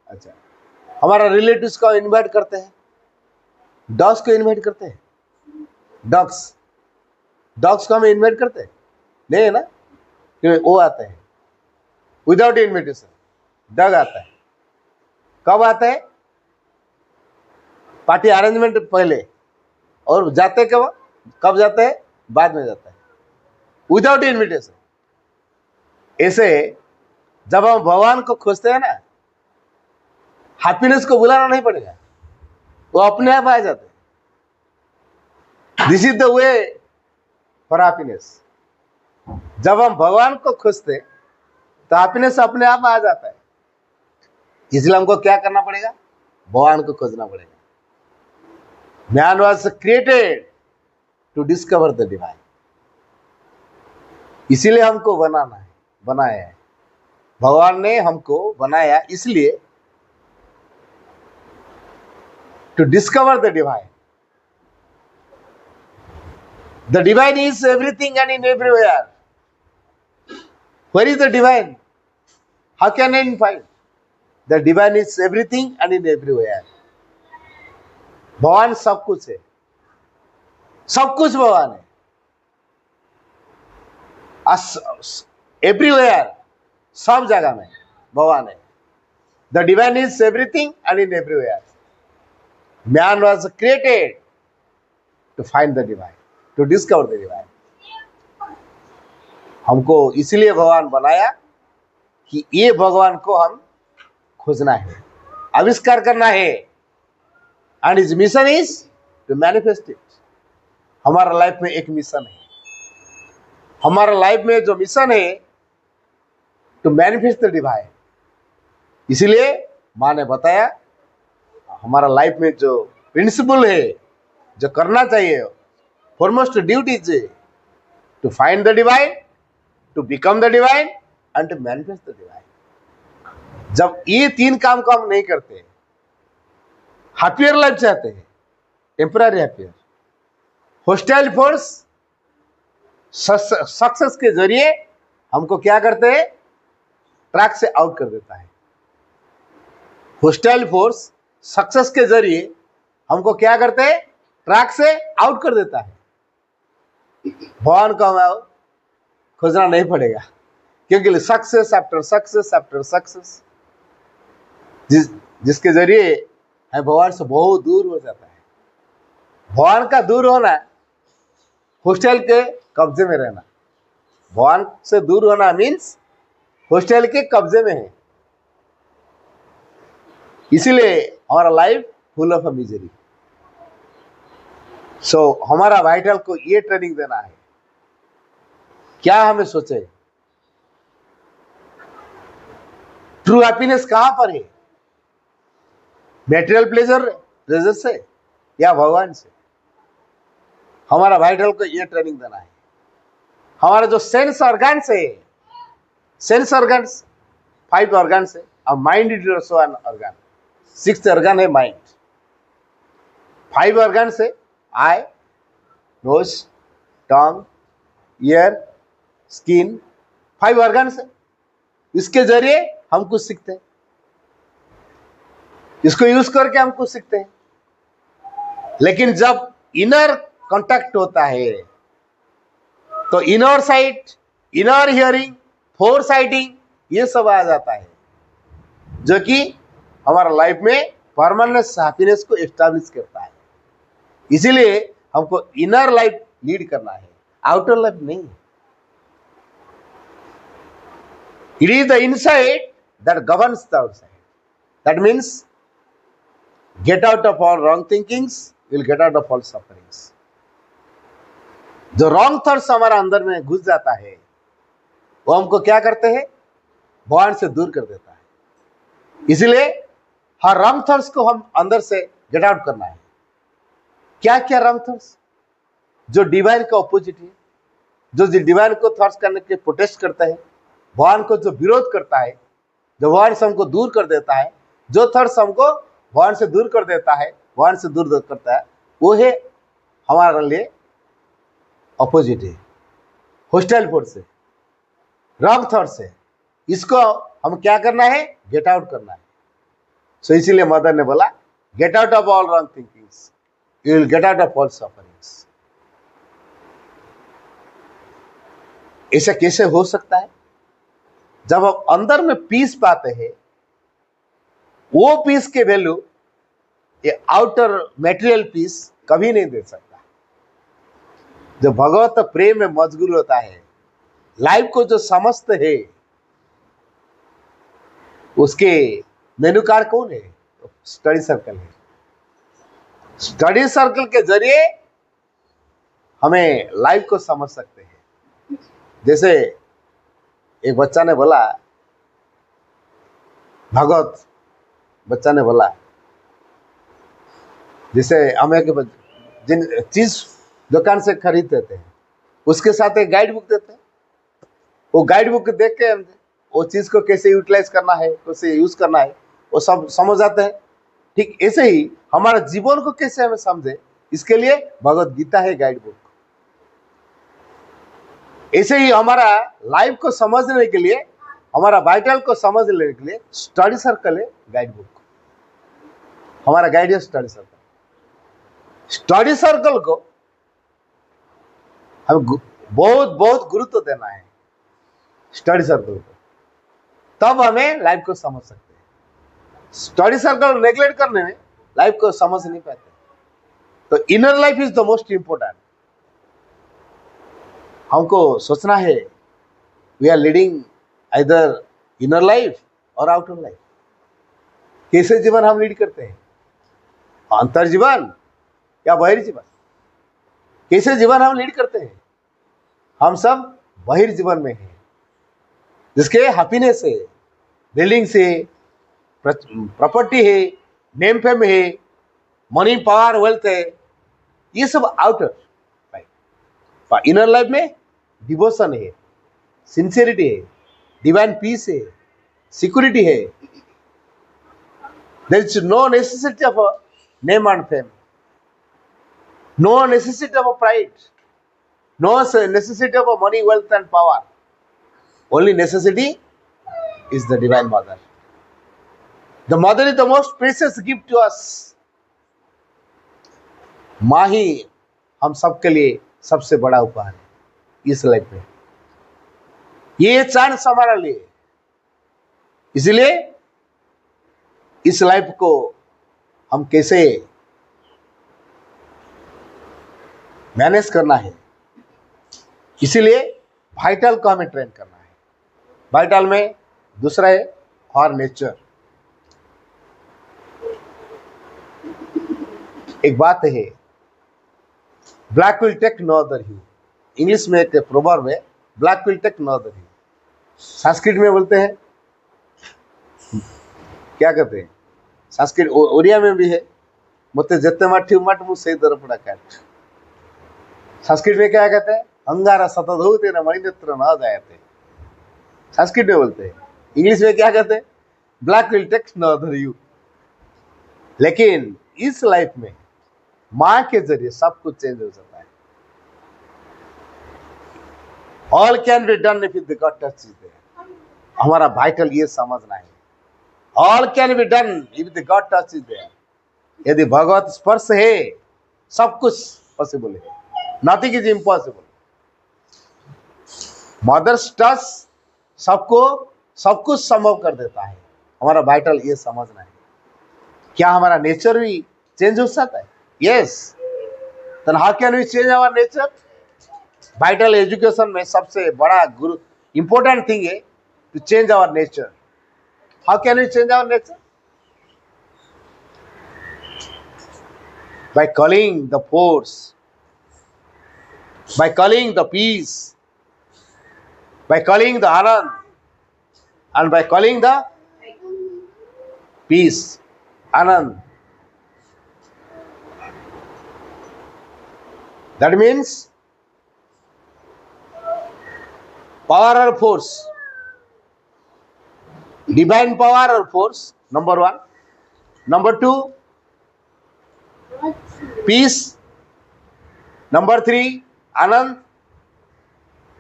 अच्छा, हमारा रिलेटिव्स को इनवाइट करते हैं, डॉग्स को इनवाइट करते हैं। डॉग्स को हमें इनवाइट करते हैं? नहीं है ना, क्योंकि वो आते हैं विदाउट इनविटेशन। डॉग आता है कब आता है? पार्टी अरेंजमेंट पहले, और जाते कब जाते हैं? बाद में जाता है, विदाउट इनविटेशन। ऐसे जब हम भगवान को खोजते हैं ना, हैप्पीनेस को बुलाना नहीं पड़ेगा, वो अपने आप आ जाते हैं। This is the way for happiness. जब हम भगवान को खोजते तो हैप्पीनेस अपने आप आ जाता है। इसलिए हमको क्या करना पड़ेगा? भगवान को खोजना पड़ेगा। Man was created to discover the divine. इसीलिए हमको बनाया है। भगवान ने हमको बनाया इसलिए to discover the divine. The divine is everything and in everywhere. Where is the divine? How can I find? The divine is everything and in everywhere. भगवान सब कुछ है, सब कुछ भगवान है। एवरीवेयर, सब जगह में भगवान है। The divine is everything and in everywhere. Man was created to find the divine, to discover the divine. हमको इसलिए भगवान बनाया कि ये भगवान को हम खोजना है, आविष्कार करना है। And his mission is to manifest it. हमारा लाइफ में एक मिशन है। हमारा लाइफ में जो मिशन है टू मैनिफेस्ट द डिवाइन। इसलिए माँ ने बताया हमारा लाइफ में जो प्रिंसिपल है, जो करना चाहिए, foremost duties to find the divine, to become the divine and to manifest the divine. जब ये तीन काम को हम नहीं करते, हैप्पियर लाइफ चाहते हैं, temporary happier, hostile force success के जरिए हमको क्या करते हैं? ट्रैक से आउट कर देता है। होस्टाइल फोर्स सक्सेस के जरिए हमको क्या करते हैं? ट्रैक से आउट कर देता है। भगवान को हमें खोजना नहीं पड़ेगा, क्योंकि success after success after success जिसके जरिए है भगवान से बहुत दूर हो जाता है। भगवान का दूर होना, हॉस्टल के कब्जे में रहना। भगवान से दूर होना मीन्स हॉस्टल के कब्जे में है। इसीलिए हमारा लाइफ फुल ऑफ मिजरी। हमारा वाइटल को ये ट्रेनिंग देना है। क्या हमें सोचे ट्रू हैप्पीनेस कहां पर है? मेटेरियल प्लेजर से या भगवान से? हमारा वाइटल को ये ट्रेनिंग देना है। हमारा जो सेंस ऑर्गन्स है, सेंस ऑर्गन्स 5 ऑर्गन्स है, और mind is also an organ. 6th organ है माइंड। 5 ऑर्गन्स है, आई, नोज, टंग, ईयर, स्किन। 5 ऑर्गन्स है। इसके जरिए हम कुछ सीखते हैं, इसको यूज करके हम कुछ सीखते हैं। लेकिन जब इनर कांटेक्ट होता है तो inner sight, inner hearing, foresighting, ये सब आ जाता है, जो कि हमारा लाइफ में परमानेंट हैप्पीनेस को एस्टैब्लिश करता है। इसीलिए हमको इनर लाइफ लीड करना है, आउटर लाइफ नहीं। It is the inside that governs the outside. That means get out of all wrong thinkings, will get out of all sufferings. जो रॉन्ग थॉट्स हमारा अंदर में घुस जाता है, वो हमको क्या करते हैं? भगवान से दूर कर देता है। इसलिए हर रॉन्ग थॉट्स को हम अंदर से गेट आउट करना है। क्या क्या रॉन्ग थॉट्स? जो डिवाइन का ऑपोजिट है, जो डिवाइन को थॉट्स करने के प्रोटेस्ट करता है, भगवान को जो विरोध करता है, जो भगवान से हमको दूर कर देता है, जो थॉट्स हमको भगवान से दूर कर देता है, भगवान से दूर करता है, वो है हमारे लिए ऑपोजिट है, होस्टाइल फोर्स है, रॉन्ग थॉट्स है। इसको हम क्या करना है? गेट आउट करना है। सो इसीलिए मदर ने बोला, get out of all wrong thinkings, you will get out of all sufferings. ऐसा कैसे हो सकता है? जब हम अंदर में पीस पाते हैं, वो पीस के वैल्यू ये आउटर मेटेरियल पीस कभी नहीं दे सकता। जो भगवत प्रेम में मशगूल होता है, लाइफ को जो समझते है, उसके मेनू कार्ड कौन है? स्टडी सर्कल है। स्टडी सर्कल के जरिए हमें लाइफ को समझ सकते हैं। जैसे एक बच्चा ने बोला, भगवत बच्चा ने बोला, जैसे हम एक जिन चीज दुकान से खरीदते थे, उसके साथ एक गाइड बुक देते हैं। वो गाइड बुक देख के हम वो चीज को कैसे यूटिलाइज करना है, कैसे यूज करना है, वो सब समझ जाते हैं। ठीक ऐसे ही हमारा जीवन को कैसे हमें समझे, इसके लिए भगवत गीता है गाइड बुक। ऐसे ही हमारा लाइफ को समझने के लिए, हमारा वाइटल को समझ लेने के लिए स्टडी सर्कल है गाइड बुक। हमारा गाइड है स्टडी सर्कल। स्टडी सर्कल को हमें बहुत बहुत गुरुत्व देना है, स्टडी सर्कल को, तब हमें लाइफ को समझ सकते हैं। स्टडी सर्कल नेग्लेक्ट करने में लाइफ को समझ नहीं पाते। तो inner life is the most important. हमको सोचना है, we are leading either inner life और आउटर लाइफ। कैसे जीवन हम लीड करते हैं? अंतर जीवन या बाहरी जीवन? कैसे जीवन हम लीड करते हैं? हम सब बाहरी जीवन में हैं, जिसके हैप्पीनेस है, बिल्डिंग्स है, प्रॉपर्टी है, नेम फेम है, मनी पावर वेल्थ है, ये सब आउटर लाइफ। इनर लाइफ में डिवोशन है, सिंसियरिटी है, डिवाइन पीस है, सिक्योरिटी है। There is no necessity of name and fame, no necessity of a pride, no necessity of a money, wealth and power. Only necessity is the divine mother. The mother is the most precious gift to us. माँ ही हम सबके लिए सबसे बड़ा उपहार है इस life में। ये चांस हमारा लिए, इसलिए इस लाइफ को हम कैसे मैनेज करना है, इसीलिए वाइटल को हमें ट्रेन करना है। वाइटल में दूसरा है और नेचर। एक बात है, black will take no other hue. English में एक प्रोवर्ब है, black will take no other hue. Sanskrit में बोलते हैं, क्या कहते हैं संस्कृत, ओडिया में भी है, मत जते माठी मट मु से दर पड़ा काट। संस्कृत में क्या कहते हैं, अंगारा सतत होते न मणिनेत्र न जायते, संस्कृत में बोलते हैं। इंग्लिश में क्या कहते हैं, black will take no other hue. लेकिन इस लाइफ में माँ के जरिए सब कुछ चेंज हो जाता है। All can be done if the God touch is there. हमारा वाइटल ये समझना है, all can be done if the God touch is there. यदि भगवत स्पर्श है सब कुछ पॉसिबल है, nothing is impossible. Mother's touch सबको सब कुछ संभव कर देता है। हमारा वाइटल ये समझना है। क्या हमारा नेचर भी चेंज हो सकता है? Yes. Then how can we change our nature? Vital education में सबसे बड़ा गुरु इंपॉर्टेंट थिंग है to change our nature. How can we change our nature? By calling the force, by calling the peace, by calling the Anand, and by calling the peace, Anand. That means power or force, divine power or force, number one. Number two, peace. Number three, Anand.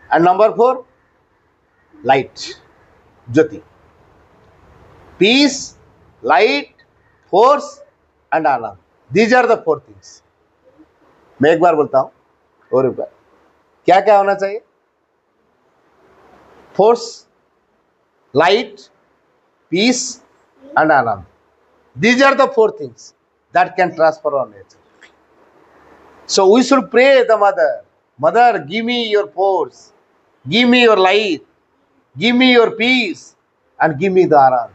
And number four, light, Jyoti. Peace, light, force and Anand. These are the four things. मैं एक बार बोलता हूं और एक बार, क्या क्या होना चाहिए? Force, light, peace and Ananda. These are the four things that can transfer our nature. So we should pray the mother. Mother, give me your force, give me your light, give me your peace, and give me the Anand.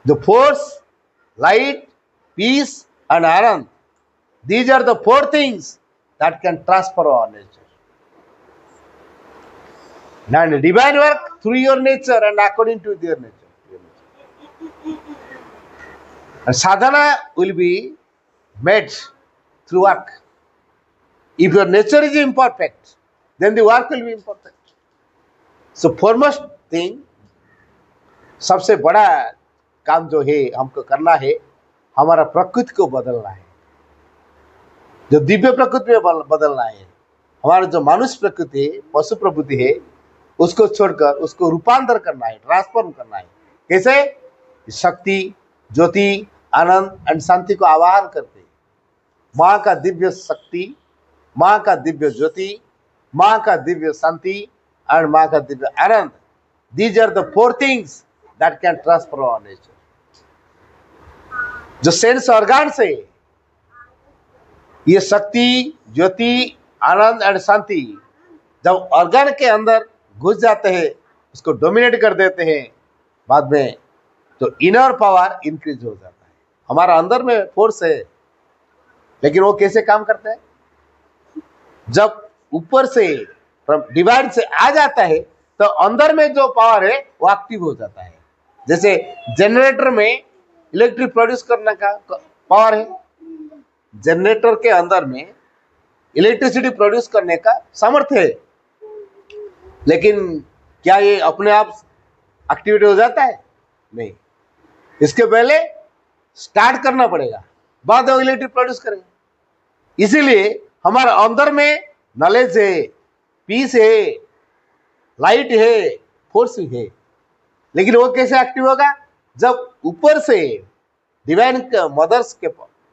The force, light, peace, and Anand. These are the four things that can transfer our nature. And divine work through your nature and according to their nature. And sadhana will be made through work. If your nature is imperfect, then the work will be imperfect. So foremost thing, सबसे बड़ा काम जो है हमको करना है, हमारा प्रकृति को बदलना है। जो दिव्य प्रकृति में बदलना है। हमारा जो मनुष्य प्रकृति है, पशु प्रकृति है, उसको छोड़कर उसको रूपांतर करना है, ट्रांसफॉर्म करना है। कैसे? शक्ति, ज्योति, आनंद एंड शांति को आवाहन करते हैं। माँ का दिव्य शक्ति, माँ का दिव्य ज्योति, माँ का दिव्य शांति एंड माँ का दिव्य आनंद. These are the four things that can transform our nature. जो सेंस ऑर्गन से ये शक्ति, ज्योति, आनंद एंड शांति जब ऑर्गन के अंदर घुस जाते हैं, उसको डोमिनेट कर देते हैं, बाद में तो इनर पावर इंक्रीज हो जाता है. हमारा अंदर में फोर्स है, लेकिन वो कैसे काम करते हैं? जब ऊपर से डिवाइड से आ जाता है तो अंदर में जो पावर है वो एक्टिव हो जाता है. जैसे जनरेटर में इलेक्ट्रिक प्रोड्यूस करने का पावर है, जनरेटर के अंदर में इलेक्ट्रिसिटी प्रोड्यूस करने का सामर्थ्य है, लेकिन क्या ये अपने आप एक्टिवेट हो जाता है? नहीं, इसके पहले स्टार्ट करना पड़ेगा, बाद में इलेक्ट्रिक प्रोड्यूस करेगा. इसीलिए हमारे अंदर में नॉलेज है, पीस है, लाइट है, फोर्स है, लेकिन वो कैसे एक्टिव होगा? जब ऊपर से डिवाइन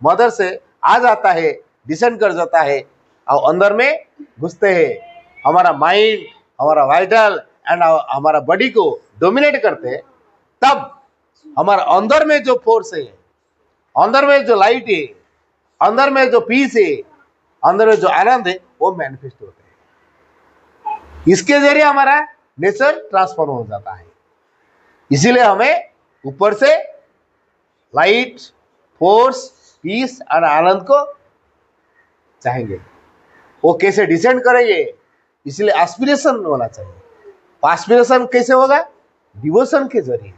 मदर से आ जाता है, डिसेंड कर जाता है और अंदर में घुसते हैं, हमारा माइंड, हमारा वाइटल एंड हमारा बॉडी को डोमिनेट करते हैं. तब हमारा अंदर में जो फोर्स है, अंदर में जो लाइट है, अंदर में जो पीस है, अंदर में जो आनंद है, वो मैनिफेस्ट होते हैं. इसके जरिए हमारा नेचर ट्रांसफॉर्म हो जाता है. इसीलिए हमें ऊपर से लाइट, फोर्स, पीस और आनंद को चाहेंगे. वो कैसे डिसेंड करेंगे, इसलिए एस्पिरेशन होना चाहिए। एस्पिरेशन कैसे होगा? डिवोशन के जरिए।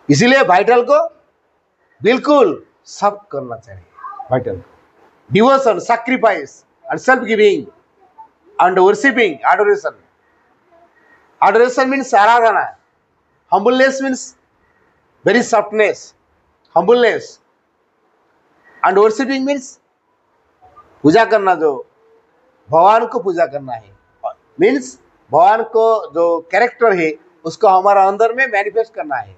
इसीलिए वाइटल को बिल्कुल सब करना चाहिए। वाइटल को devotion, sacrifice and self giving and worshipping, adoration. Adoration means Aradhana, humbleness means very softness, humbleness, and worshipping means पूजा करना, जो भगवान को पूजा करना है, मीन्स भगवान को जो कैरेक्टर है उसको हमारा अंदर में मैनिफेस्ट करना है,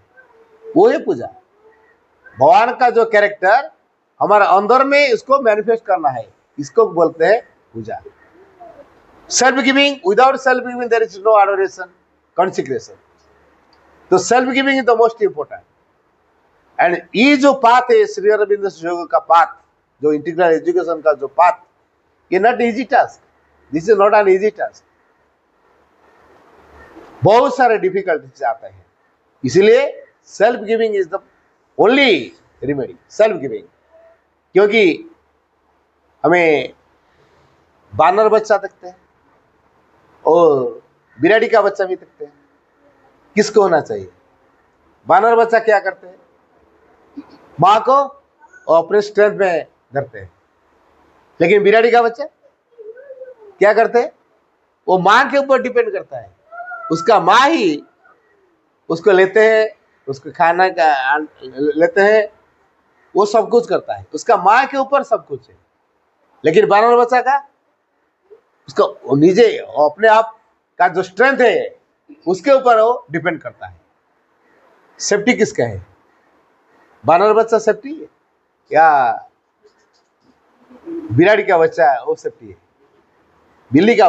वो है पूजा। भगवान का जो कैरेक्टर हमारा अंदर में इसको मैनिफेस्ट करना है, इसको बोलते हैं puja. Self giving, without self giving there is no adoration, consecration. तो self giving is the most important. And ये जो पाथ है श्री अरविंद योग का पाथ, जो इंटीग्रल एजुकेशन का जो पाथ, ये not easy task, this is not an easy task. बहुत सारे डिफिकल्टीज आते हैं, इसलिए self giving is the only remedy, self giving. क्योंकि हमें बानर बच्चा देखते हैं और बिराड़ी का बच्चा भी देखते हैं, किसको होना चाहिए? बानर बच्चा क्या करते हैं? माँ को और अपने स्ट्रेंथ में धरते हैं। लेकिन बिराड़ी का बच्चा क्या करते हैं? वो माँ के ऊपर डिपेंड करता है, उसका माँ ही उसको लेते हैं, उसको खाना का लेते हैं, वो सब कुछ करता है, उसका माँ के ऊपर सब कुछ है। लेकिन बानर बच्चा का उसको निजे अपने आप का जो स्ट्रेंथ है उसके ऊपर वो डिपेंड करता है। सेफ्टी किसका है? बानर बच्चा सेफ्टी है या बिराड़ी का बच्चा है वो सेफ्टी है? बिल्ली का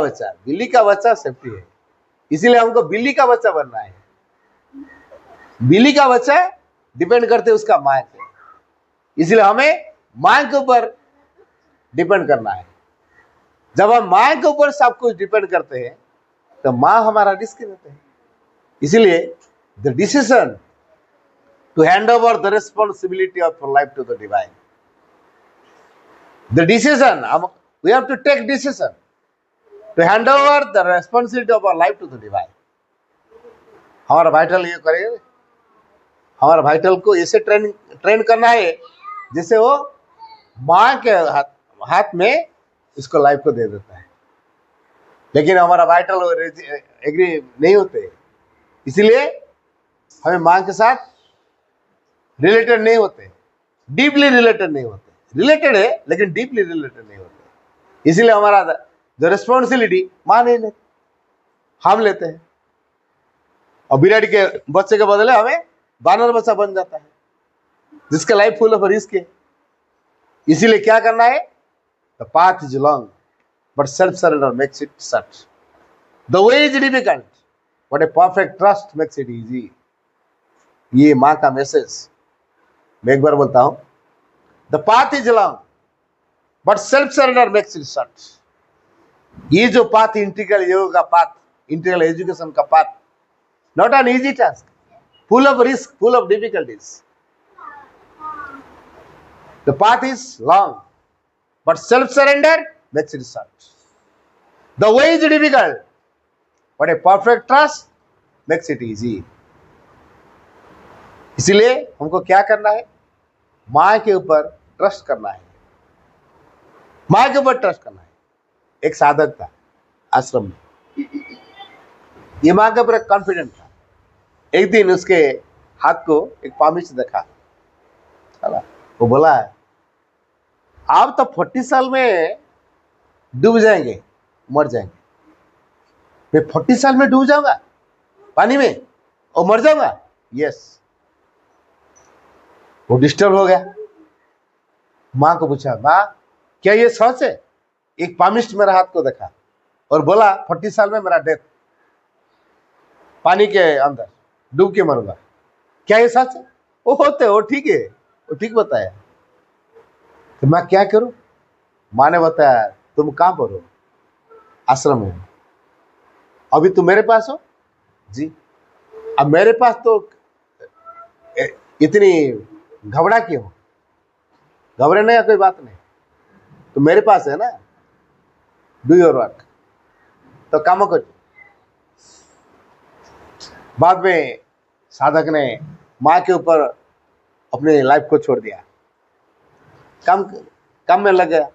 बच्चा सेफ्टी है। इसीलिए हमको बिल्ली का बच्चा बनना है। बिल्ली का बच्चा डिपेंड करते उसका माँ पे, इसलिए हमें माँ के ऊपर डिपेंड करना है। जब हम माँ के ऊपर सब कुछ डिपेंड करते हैं तो माँ हमारा रिस्क लेते हैं। इसलिए the decision to hand over the responsibility of life to the divine, the decision, we have to take decision to hand over the responsibility of our life to the divine. हमारा vital ये करेगा, हमारा vital को ऐसे train करना है जैसे वो माँ के हाथ में इसको लाइफ को दे देता है। लेकिन हमारा वाइटल एग्री नहीं होते, इसलिए हमें माँ के साथ रिलेटेड नहीं होते, डीपली रिलेटेड नहीं होते। रिलेटेड है लेकिन डीपली रिलेटेड नहीं होते। इसलिए हमारा जो रिस्पॉन्सिबिलिटी माँ नहीं लेते, हम लेते हैं। और बिराड़ी के बच्चे के बदले हमें बानर बच्चा बन जाता है, जिसका लाइफ फुल ऑफ रिस्क है। इसीलिए क्या करना है? The path is long but self surrender makes it short, the way is difficult but a perfect trust makes it easy. ये माँ का मैसेज मैं एक बार बोलता हूं, the path is long but self surrender makes it short. ये जो पाथ, इंटीग्रल योग का पाथ, इंटीग्रल एजुकेशन का path, not an easy task, full of risk, full of difficulties. The path is long, but self-surrender makes it short. The way is difficult, but a perfect trust makes it easy. इसलिए हमको क्या करना है? माँ के ऊपर trust करना है, माँ के ऊपर ट्रस्ट करना है। एक साधक था आश्रम में, ये माँ के ऊपर कॉन्फिडेंट था। एक दिन उसके हाथ को एक पामिच देखा, वो बोला आप तो 40 साल में डूब जाएंगे, मर जाएंगे। मैं 40 साल में डूब जाऊंगा पानी में और मर जाऊंगा? यस। वो डिस्टर्ब हो गया। माँ को पूछा, माँ क्या ये सच है? एक पामिस्ट मेरा हाथ को देखा और बोला 40 साल में मेरा डेथ, पानी के अंदर डूब के मरूंगा, क्या ये सच है? वो होते, वो ठीक है, वो ठीक बताया। तो मैं क्या करूं? माँ ने बताया तुम कहाँ पर हो? आश्रम में। अभी तुम मेरे पास हो? जी। अब मेरे पास तो इतनी घबरा क्यों? घबराने का कोई बात नहीं, तो मेरे पास है ना। Do your work. तो काम कर। बाद में साधक ने माँ के ऊपर अपने लाइफ को छोड़ दिया, काम काम में लग गया।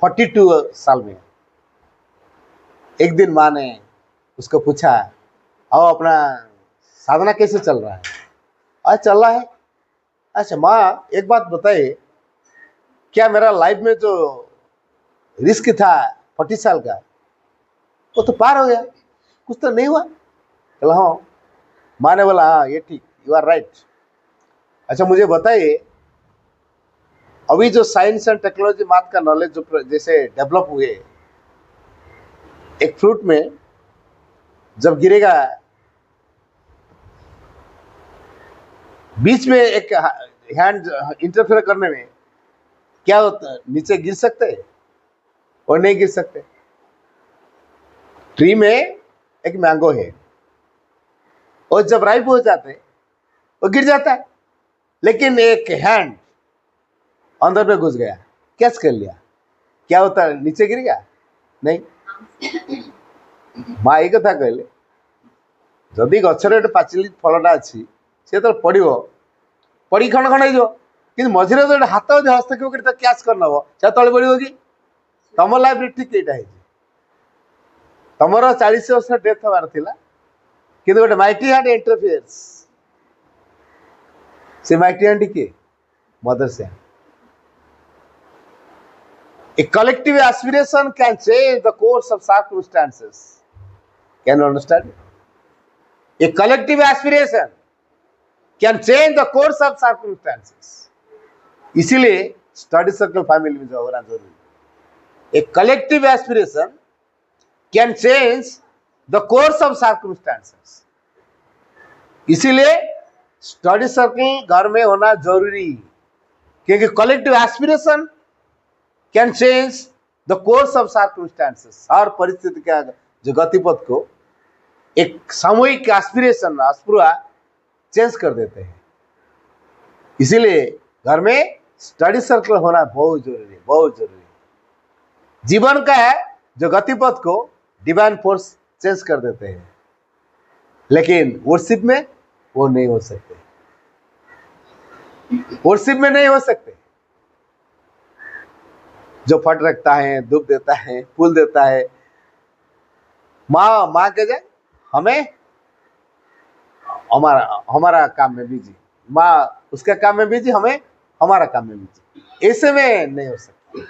42 साल में एक दिन माँ ने उसको पूछा, अब अपना साधना कैसे चल रहा है? आज चल रहा है। अच्छा माँ, एक बात बताइए, क्या मेरा लाइफ में जो रिस्क था 40 साल का वो तो पार हो गया, कुछ तो नहीं हुआ? चला हाँ। माँ ने बोला हाँ ये ठीक, यू आर राइट। अच्छा मुझे बताइए, अभी जो साइंस एंड टेक्नोलॉजी मैथ का नॉलेज जो जैसे डेवलप हुए, एक फ्रूट में जब गिरेगा, बीच में एक हैंड इंटरफेयर करने में क्या होता है, नीचे गिर सकते हैं और नहीं गिर सकते। ट्री में एक मैंगो है और जब राइप हो जाते वो गिर जाता है, लेकिन एक हैंड अंदर में घुस गया, कैच कर लिया, क्या होता है? नीचे गिर गया नहीं। माँ एक कथा कहले, जदि गछरे गोटे पाचिली फलटा अच्छी से तो पड़ो पड़ी खण खण हो, कि मझे जो हाथ हस्तक्षेप कर कैच कर नब से तले पड़ो कि? तुम लाइफ ठीक यहीटा है। तुम 40 वर्ष डेथ हबार थिला, कि गोटे माइटी हैंड इंटरफियर्स। से माइटी हैंड किए? Mother's hand. A collective aspiration can change the course of circumstances. Can you understand? A collective aspiration can change the course of circumstances. इसीलिए स्टडी सर्कल फैमिली में जो होना जरूरी है। A collective aspiration can change the course of circumstances. इसीलिए study circle घर में होना जरूरी, क्योंकि collective aspiration can change the course of circumstances. हर परिस्थिति का जो गतिपथ को एक सामूहिक एस्पिरेशन स्पृहा चेंज कर देते हैं। इसीलिए घर में स्टडी सर्कल होना बहुत जरूरी है, बहुत जरूरी है। जीवन का है जो गतिपथ को डिवाइन फोर्स चेंज कर देते हैं, लेकिन वर्शिप में वो नहीं हो सकते। वर्शिप में नहीं हो सकते। जो फट रखता है, धूप देता है, फूल देता है, माँ कह जाए हमें हमारा काम में बिजी, माँ उसके काम में बिजी, हमें हमारा काम में बिजी, ऐसे में नहीं हो सकता।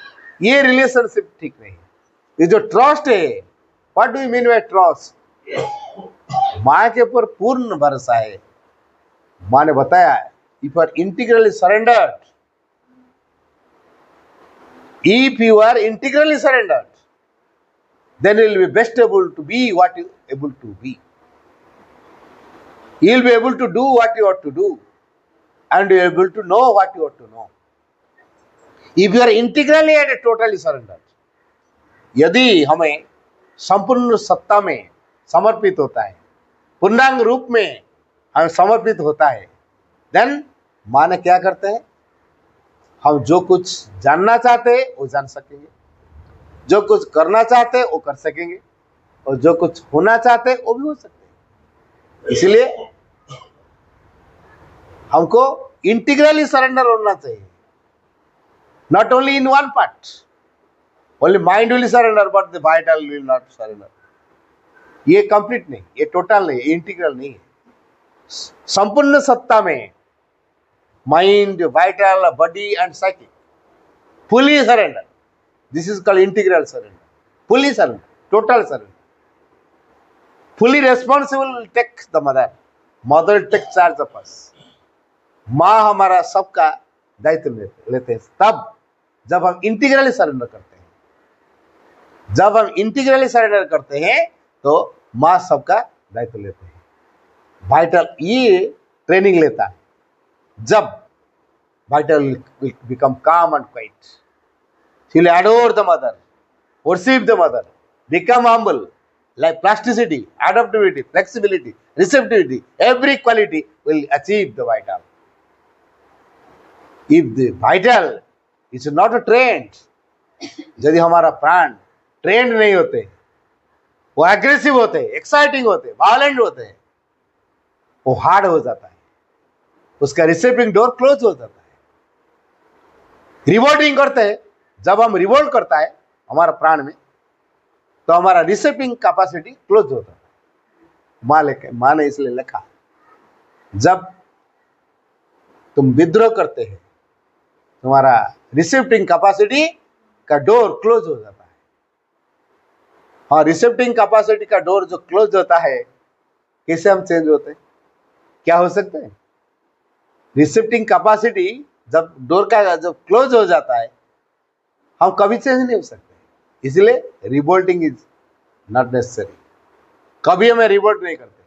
ये रिलेशनशिप ठीक नहीं है। ये जो ट्रस्ट है, what do you mean by trust? माँ के ऊपर पूर्ण भरोसा है। माँ ने बताया, if are integrally surrendered, if you are integrally surrendered, then you will be best able to be what you are able to be. You will be able to do what you ought to do, and you are able to know what you ought to know. If you are integrally and totally surrendered, यदि हमें संपूर्ण सत्ता में समर्पित होता है, पूर्णांग रूप में हमें समर्पित होता है, देन माने क्या करते हैं? हम जो कुछ जानना चाहते हैं वो जान सकेंगे, जो कुछ करना चाहते हैं वो कर सकेंगे, और जो कुछ होना चाहते हैं वो भी हो सकते हैं। इसलिए हमको इंटीग्रली सरेंडर होना चाहिए, not only in one part. Only mind will surrender but the vital will not surrender. ये कंप्लीट नहीं, ये टोटल नहीं, इंटीग्रल नहीं है। संपूर्ण सत्ता में mind, vital, body and psychic fully surrender. This is called integral surrender. Fully surrender, total surrender. Fully responsible will take the mother. Mother will take charge of us. माँ हमारा सबका दायित्व लेते हैं तब जब हम इंटीग्रली सरेंडर करते हैं। जब हम इंटीग्रली सरेंडर करते हैं तो माँ सबका दायित्व लेते हैं। वाइटल ये ट्रेनिंग लेता है। जब vital will become calm and quiet, she will adore the mother, worship the mother, become humble, like plasticity, adaptability, flexibility, receptivity, every quality will achieve the vital. If the vital is not trained, यदि हमारा प्राण trend नहीं होते, वो aggressive होते, exciting होते, violent होते, वो हार्ड हो जाता है, उसका रिसीविंग डोर क्लोज हो जाता है। रिवोल्टिंग करते हैं, जब हम रिवोल्ट करता है हमारा प्राण में, तो हमारा रिसीविंग कैपेसिटी क्लोज होता है। माँ ने इसलिए लिखा, जब तुम विद्रोह करते हैं तुम्हारा रिसीविंग कैपेसिटी का डोर क्लोज हो जाता है। और रिसीविंग कैपेसिटी का डोर जो क्लोज होता है, कैसे हम चेंज होते हैं, क्या हो सकते हैं? रिसीविंग कैपेसिटी जब डोर का जब क्लोज हो जाता है, हम कभी चेंज नहीं हो सकते। इसलिए रिवोल्टिंग इज नॉट नेसेसरी। कभी हमें रिवोल्ट नहीं करते।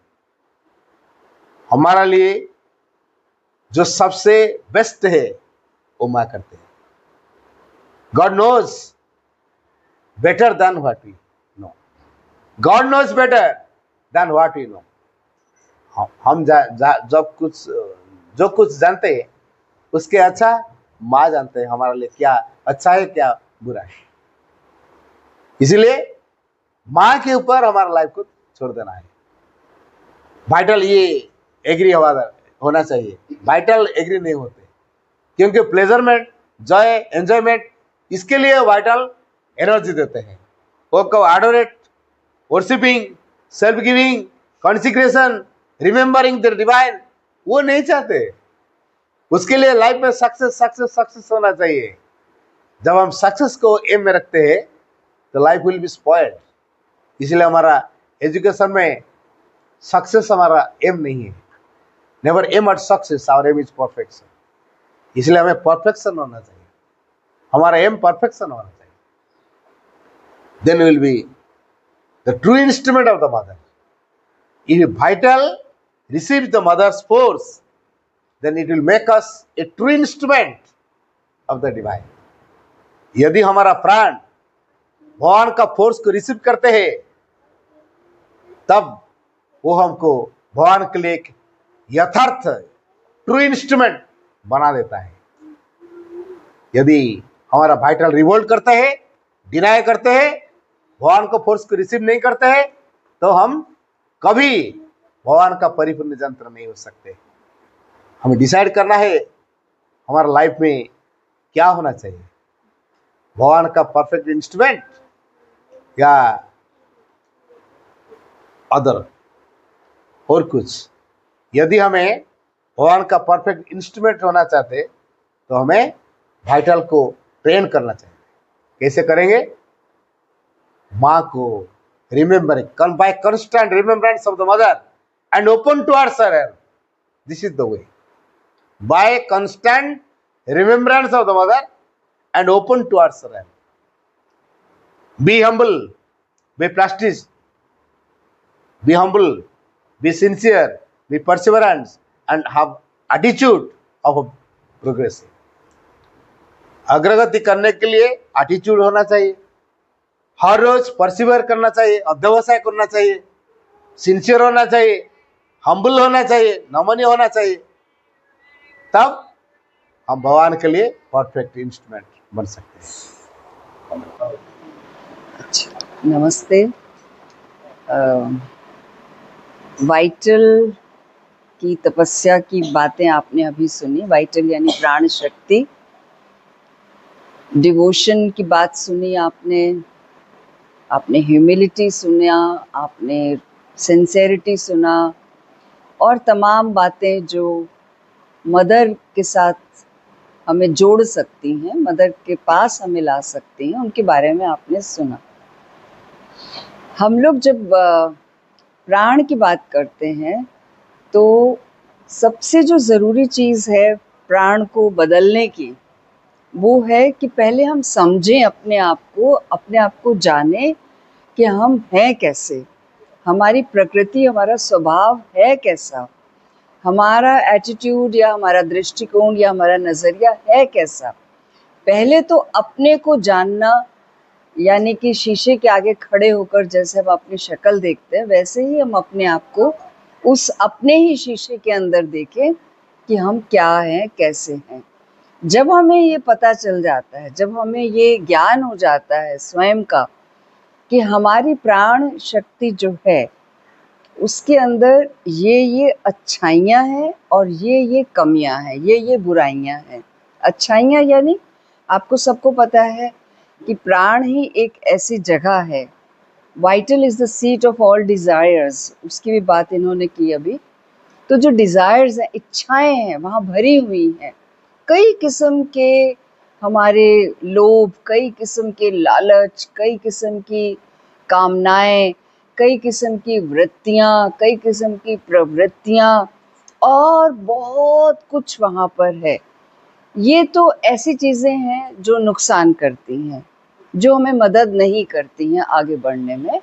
हमारा लिए जो सबसे बेस्ट है वो माँ करते हैं। God knows better than what we know. God knows better than what we know. हम जब जो कुछ जानते हैं उसके अच्छा माँ जानते हैं हमारे लिए क्या अच्छा है क्या बुरा है। इसलिए माँ के ऊपर हमारा लाइफ को छोड़ देना है। वाइटल ये एग्री होना चाहिए। वाइटल एग्री नहीं होते, क्योंकि प्लेजरमेंट, जॉय, एंजॉयमेंट, इसके लिए वाइटल एनर्जी देते हैं। वो को adorate, worshipping, self giving, consecration, remembering the divine, वो नहीं चाहते। उसके लिए लाइफ में सक्सेस होना चाहिए। जब हम सक्सेस को एम में रखते हैं तो लाइफ विल बी स्पॉइल्ड। इसलिए हमारा एजुकेशन में सक्सेस हमारा एम नहीं है। Never aim at success, our aim is perfection. इसलिए हमें परफेक्शन होना चाहिए, हमारा एम परफेक्शन होना चाहिए। Then will be the true instrument of the mother. If vital receive the mother's force, then it will make us a true instrument of the divine. यदि हमारा प्राण भगवान का फोर्स को रिसीव करते हैं, तब वो हमको भगवान के लिए एक यथार्थ ट्रू इंस्ट्रूमेंट बना देता है। यदि हमारा वाइटल रिवोल्ट करते हैं, डिनाई करते हैं, भगवान को फोर्स को रिसीव नहीं करते हैं, तो हम कभी भगवान का परिपूर्ण यंत्र नहीं हो सकते। हमें डिसाइड करना है हमारा लाइफ में क्या होना चाहिए, भगवान का परफेक्ट इंस्ट्रूमेंट या अदर और कुछ। यदि हमें भगवान का परफेक्ट इंस्ट्रूमेंट होना चाहते तो हमें वाइटल को ट्रेन करना चाहिए। कैसे करेंगे? माँ को remembering by constant remembrance of the mother and open towards her help. This is the way. By constant remembrance of the mother and open towards her. Be humble, be practice, be humble, be sincere, be perseverance, and have attitude of progress. अग्रगति करने के लिए attitude होना चाहिए, हर रोज persevere करना चाहिए, अध्यवसाय करना चाहिए, sincere होना चाहिए, हम्बल होना चाहिए, नमनीय होना चाहिए। तब हम भगवान के लिए परफेक्ट इंस्ट्रूमेंट बन सकते हैं। नमस्ते। वाइटल की तपस्या की बातें आपने अभी सुनी। वाइटल यानी प्राण शक्ति। डिवोशन की बात सुनी आपने ह्यूमिलिटी सुना, आपने सिंसेरिटी सुना, और तमाम बातें जो मदर के साथ हमें जोड़ सकती हैं, मदर के पास हमें ला सकती हैं, उनके बारे में आपने सुना। हम लोग जब प्राण की बात करते हैं तो सबसे जो ज़रूरी चीज़ है प्राण को बदलने की, वो है कि पहले हम समझें अपने आप को जानें कि हम हैं कैसे, हमारी प्रकृति, हमारा स्वभाव है कैसा, हमारा एटीट्यूड या हमारा दृष्टिकोण या हमारा नज़रिया है कैसा। पहले तो अपने को जानना, यानी कि शीशे के आगे खड़े होकर जैसे हम अपनी शक्ल देखते हैं, वैसे ही हम अपने आप को उस अपने ही शीशे के अंदर देखें कि हम क्या हैं, कैसे हैं। जब हमें ये पता चल जाता है, जब हमें ये ज्ञान हो जाता है स्वयं का, कि हमारी प्राण शक्ति जो है उसके अंदर ये अच्छाइयाँ हैं और ये कमियाँ हैं, ये बुराइयाँ हैं। अच्छाइयाँ यानी आपको सबको पता है कि प्राण ही एक ऐसी जगह है, vital is the seat of all desires, उसकी भी बात इन्होंने की अभी। तो जो डिज़ायर्स हैं, इच्छाएं हैं, वहाँ भरी हुई हैं कई किस्म के हमारे लोभ, कई किस्म के लालच, कई किस्म की कामनाएं, कई किस्म की वृत्तियाँ, कई किस्म की प्रवृत्तियाँ और बहुत कुछ वहाँ पर है। ये तो ऐसी चीज़ें हैं जो नुकसान करती हैं, जो हमें मदद नहीं करती हैं आगे बढ़ने में।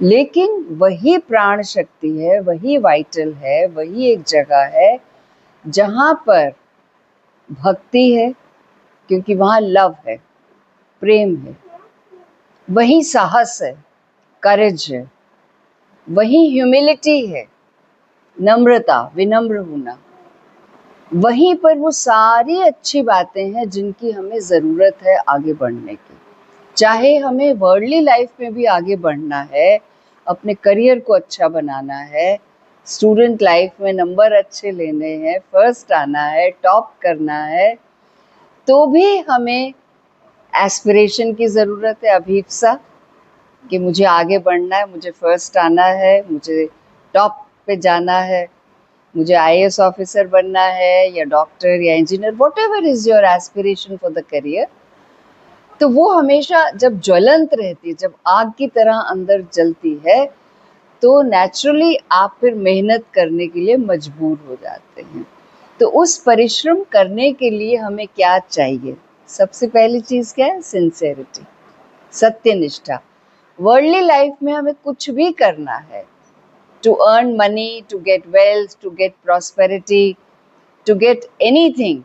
लेकिन वही प्राण शक्ति है, वही वाइटल है, वही एक जगह है जहाँ पर भक्ति है, क्योंकि वहाँ लव है, प्रेम है, वही साहस है, करेज है, वही ह्यूमिलिटी है, नम्रता, विनम्र होना। वहीं पर वो सारी अच्छी बातें हैं जिनकी हमें ज़रूरत है आगे बढ़ने की। चाहे हमें वर्ल्डली लाइफ में भी आगे बढ़ना है, अपने करियर को अच्छा बनाना है, स्टूडेंट लाइफ में नंबर अच्छे लेने हैं, फर्स्ट आना है, टॉप करना है, तो भी हमें एस्पिरेशन की ज़रूरत है, अभीप्सा, कि मुझे आगे बढ़ना है, मुझे फर्स्ट आना है, मुझे टॉप पे जाना है, मुझे आईएएस ऑफिसर बनना है या डॉक्टर या engineer, what ever is your aspiration for the career. तो वो हमेशा जब ज्वलंत रहती है, जब आग की तरह अंदर जलती है, तो नेचुरली आप फिर मेहनत करने के लिए मजबूर हो जाते हैं। तो उस परिश्रम करने के लिए हमें क्या चाहिए? सबसे पहली चीज़ क्या है? सिंसेरिटी, सत्यनिष्ठा। वर्ल्डली लाइफ में हमें कुछ भी करना है, to earn money, to get wealth, to get prosperity, to get anything,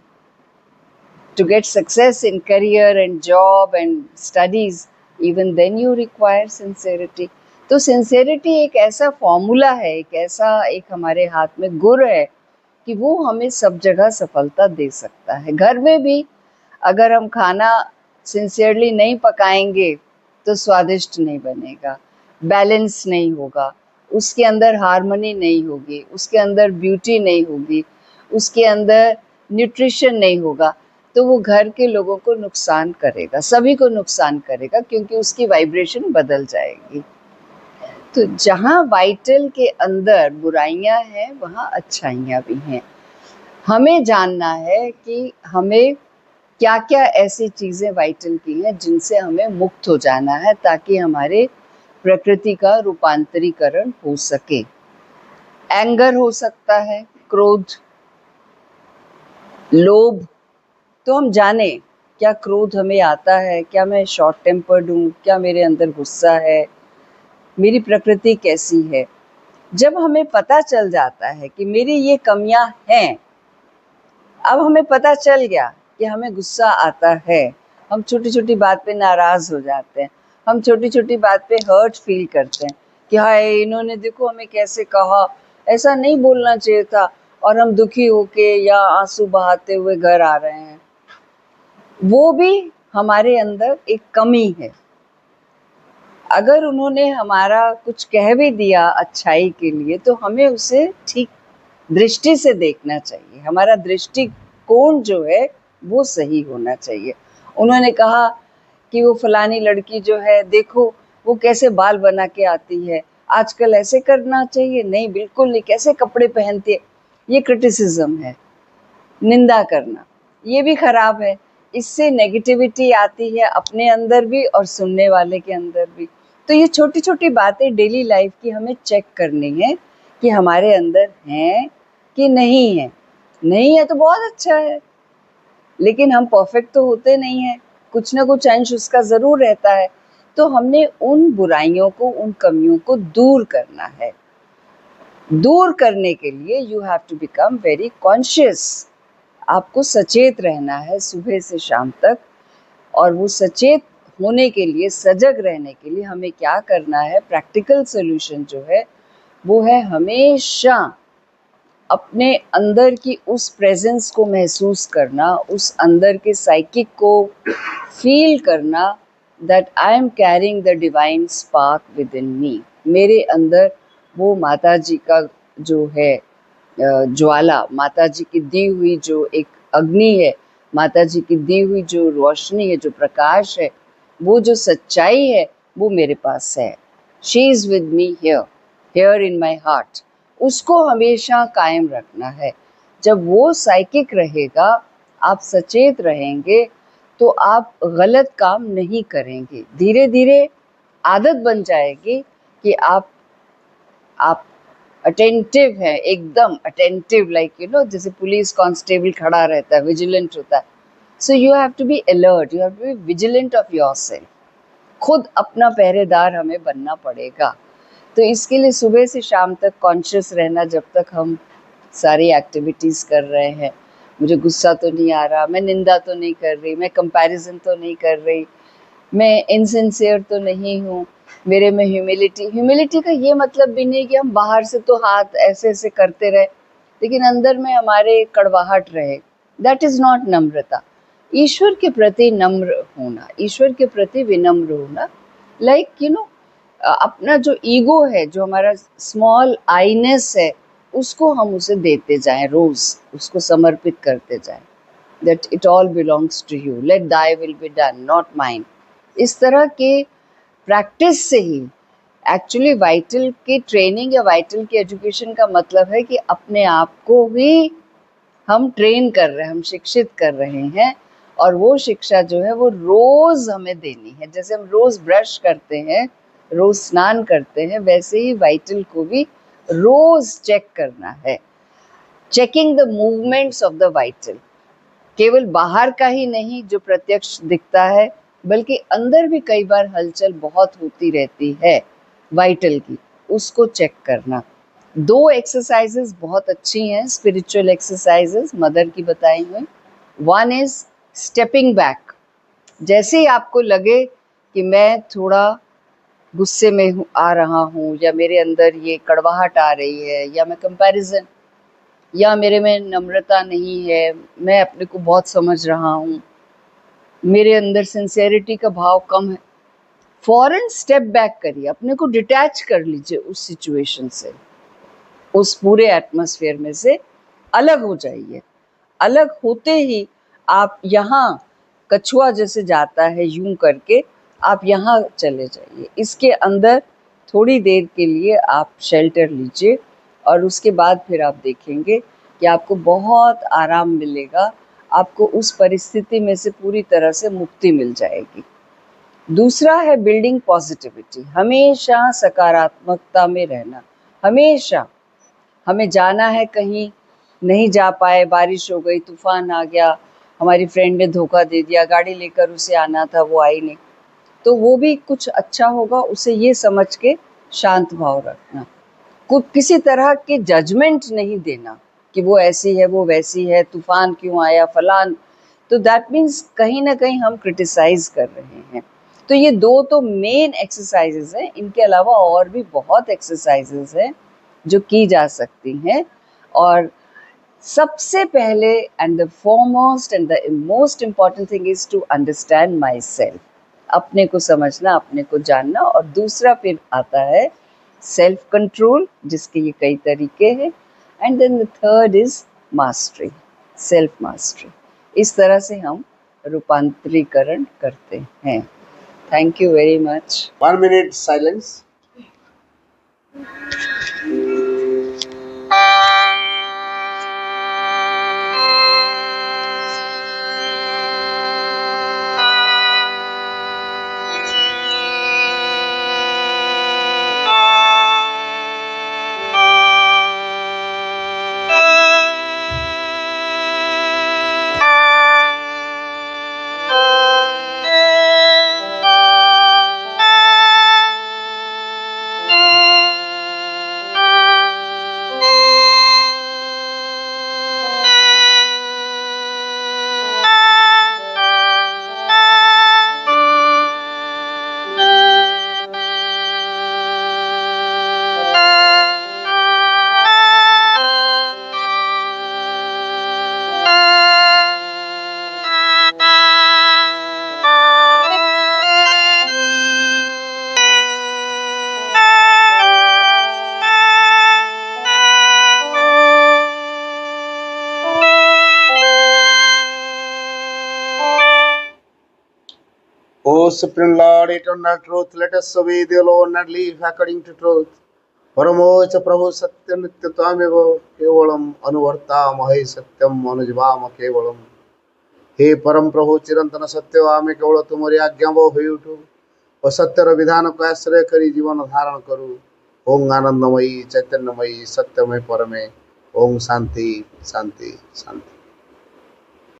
to get success in career and job and studies, even then you require sincerity. तो sincerity एक ऐसा फॉर्मूला है, एक हमारे हाथ में गुर है कि वो हमें सब जगह सफलता दे सकता है। घर में भी अगर हम खाना सिंसियरली नहीं पकाएंगे तो स्वादिष्ट नहीं बनेगा, बैलेंस नहीं होगा, उसके अंदर हार्मनी नहीं होगी, उसके अंदर ब्यूटी नहीं होगी, उसके अंदर न्यूट्रिशन नहीं होगा, तो वो घर के लोगों को नुकसान करेगा, सभी को नुकसान करेगा, क्योंकि उसकी वाइब्रेशन बदल जाएगी। तो जहाँ वाइटल के अंदर बुराइयां हैं वहाँ अच्छाइयाँ भी हैं। हमें जानना है कि हमें क्या क्या ऐसी चीज़ें वाइटल की हैं जिनसे हमें मुक्त हो जाना है, ताकि हमारे प्रकृति का रूपांतरीकरण हो सके। एंगर हो सकता है, क्रोध, लोभ। तो हम जाने क्या क्रोध हमें आता है, क्या मैं शॉर्ट टेम्पर्ड हूँ, क्या मेरे अंदर गुस्सा है, मेरी प्रकृति कैसी है। जब हमें पता चल जाता है कि मेरी ये कमियां हैं, अब हमें पता चल गया कि हमें गुस्सा आता है, हम छोटी छोटी बात पे नाराज़ हो जाते हैं, हम छोटी छोटी बात पे हर्ट फील करते हैं कि हाय इन्होंने देखो हमें कैसे कहा, ऐसा नहीं बोलना चाहिए था, और हम दुखी होके या आंसू बहाते हुए घर आ रहे हैं। वो भी हमारे अंदर एक कमी है। अगर उन्होंने हमारा कुछ कह भी दिया अच्छाई के लिए, तो हमें उसे ठीक दृष्टि से देखना चाहिए, हमारा दृष्टिकोण जो है वो सही होना चाहिए। उन्होंने कहा कि वो फलानी लड़की जो है देखो वो कैसे बाल बना के आती है, आजकल ऐसे करना चाहिए, नहीं बिल्कुल नहीं, कैसे कपड़े पहनती है, ये क्रिटिसिज्म है, निंदा करना, ये भी खराब है। इससे नेगेटिविटी आती है अपने अंदर भी और सुनने वाले के अंदर भी। तो ये छोटी छोटी बातें डेली लाइफ की हमें चेक करनी है कि हमारे अंदर हैं कि नहीं है। नहीं है तो बहुत अच्छा है, लेकिन हम परफेक्ट तो होते नहीं हैं, कुछ ना कुछ अंश उसका ज़रूर रहता है। तो हमने उन बुराइयों को, उन कमियों को दूर करना है। दूर करने के लिए you have to become very conscious. आपको सचेत रहना है सुबह से शाम तक, और वो सचेत होने के लिए, सजग रहने के लिए हमें क्या करना है? प्रैक्टिकल सोल्यूशन जो है वो है हमेशा अपने अंदर की उस प्रेजेंस को महसूस करना, उस अंदर के साइकिक को फील करना that I am carrying the divine spark within me. मेरे अंदर वो माता जी का जो है ज्वाला, माता जी की दी हुई जो एक अग्नि है, माता जी की दी हुई जो रोशनी है, जो प्रकाश है, वो जो सच्चाई है, वो मेरे पास है. She is with me here in my heart. उसको हमेशा कायम रखना है. जब वो साइकिक रहेगा, आप सचेत रहेंगे, तो आप गलत काम नहीं करेंगे. धीरे धीरे आदत बन जाएगी कि आप अटेंटिव है, एकदम अटेंटिव, लाइक जैसे पुलिस कांस्टेबल खड़ा रहता है, विजिलेंट होता है. So you have to be alert, you have to be vigilant of yourself. खुद अपना पहरेदार हमें बनना पड़ेगा. तो इसके लिए सुबह से शाम तक कॉन्शियस रहना, जब तक हम सारी एक्टिविटीज़ कर रहे हैं. मुझे गुस्सा तो नहीं आ रहा, मैं निंदा तो नहीं कर रही, मैं कंपैरिजन तो नहीं कर रही, मैं इनसिंसियर तो नहीं हूँ, मेरे में ह्यूमिलिटी का ये मतलब भी नहीं कि हम बाहर से तो हाथ ऐसे ऐसे करते रहे लेकिन अंदर में हमारे कड़वाहट रहे. दैट इज़ नॉट नम्रता. ईश्वर के प्रति नम्र होना, ईश्वर के प्रति विनम्र होना, लाइक अपना जो ईगो है, जो हमारा स्मॉल आईनेस है, उसको हम उसे देते जाएं, रोज़ उसको समर्पित करते जाएं. That it all belongs to you, let thy will be done, not mine. इस तरह के प्रैक्टिस से ही एक्चुअली वाइटल की ट्रेनिंग या वाइटल की एजुकेशन का मतलब है कि अपने आप को ही हम ट्रेन कर रहे हैं, हम शिक्षित कर रहे हैं. और वो शिक्षा जो है वो रोज़ हमें देनी है. जैसे हम रोज़ ब्रश करते हैं, रोज़ स्नान करते हैं, वैसे ही वाइटल को भी रोज़ चेक करना है. Checking the movements of the vital, केवल बाहर का ही नहीं जो प्रत्यक्ष दिखता है, बल्कि अंदर भी कई बार हलचल बहुत होती रहती है वाइटल की, उसको चेक करना. 2 एक्सरसाइजेज बहुत अच्छी हैं, स्पिरिचुअल एक्सरसाइजेज मदर की बताई हुई. One is stepping back. जैसे ही आपको लगे कि मैं थोड़ा गुस्से में आ रहा हूँ, या मेरे अंदर ये कड़वाहट आ रही है, या मैं कंपैरिजन, या मेरे में नम्रता नहीं है, मैं अपने को बहुत समझ रहा हूँ, मेरे अंदर सिंसेरिटी का भाव कम है, फौरन स्टेप बैक करिए, अपने को डिटैच कर लीजिए उस सिचुएशन से, उस पूरे एटमॉस्फेयर में से अलग हो जाइए. अलग होते ही आप यहाँ कछुआ जैसे जाता है यूं करके, आप यहाँ चले जाइए. इसके अंदर थोड़ी देर के लिए आप शेल्टर लीजिए, और उसके बाद फिर आप देखेंगे कि आपको बहुत आराम मिलेगा. आपको उस परिस्थिति में से पूरी तरह से मुक्ति मिल जाएगी. दूसरा है बिल्डिंग पॉजिटिविटी. हमेशा सकारात्मकता में रहना. हमेशा हमें जाना है कहीं, नहीं जा पाए, बारिश हो गई, तूफान आ गया, हमारी फ्रेंड ने धोखा दे दिया, गाड़ी लेकर उसे आना था वो आई नहीं, तो वो भी कुछ अच्छा होगा. उसे ये समझ के शांत भाव रखना. कुछ किसी तरह के जजमेंट नहीं देना कि वो ऐसी है, वो वैसी है, तूफान क्यों आया, फलान. तो दैट मीन्स कहीं ना कहीं हम क्रिटिसाइज कर रहे हैं. तो ये 2 तो मेन एक्सरसाइजेज हैं. इनके अलावा और भी बहुत एक्सरसाइजेज हैं जो की जा सकती हैं. और सबसे पहले and the foremost and the most important thing is to understand myself. अपने को समझना, अपने को जानना. और दूसरा फिर आता है सेल्फ कंट्रोल, जिसके ये कई तरीके हैं. And then the third is mastery, self mastery. इस तरह से हम रूपांतरीकरण करते हैं. Thank you very much. 1 minute silence. O Supreme Lord, eternal truth, let us obey thee alone and live according to truth. परमोच प्रभु सत्य नित्य त्वमेव केवलम अनुवर्तामहे सत्यम अनुजवाम केवलम। हे परम प्रभु चिरंतन सत्य आमे केवल तुमरी आज्ञा वो हुई उठू और सत्यर विधान को आश्रय करी जीवन धारण करू। ओम आनंदमयी चैतन्यमयी सत्यमय परमे ओम शांति शांति शांति।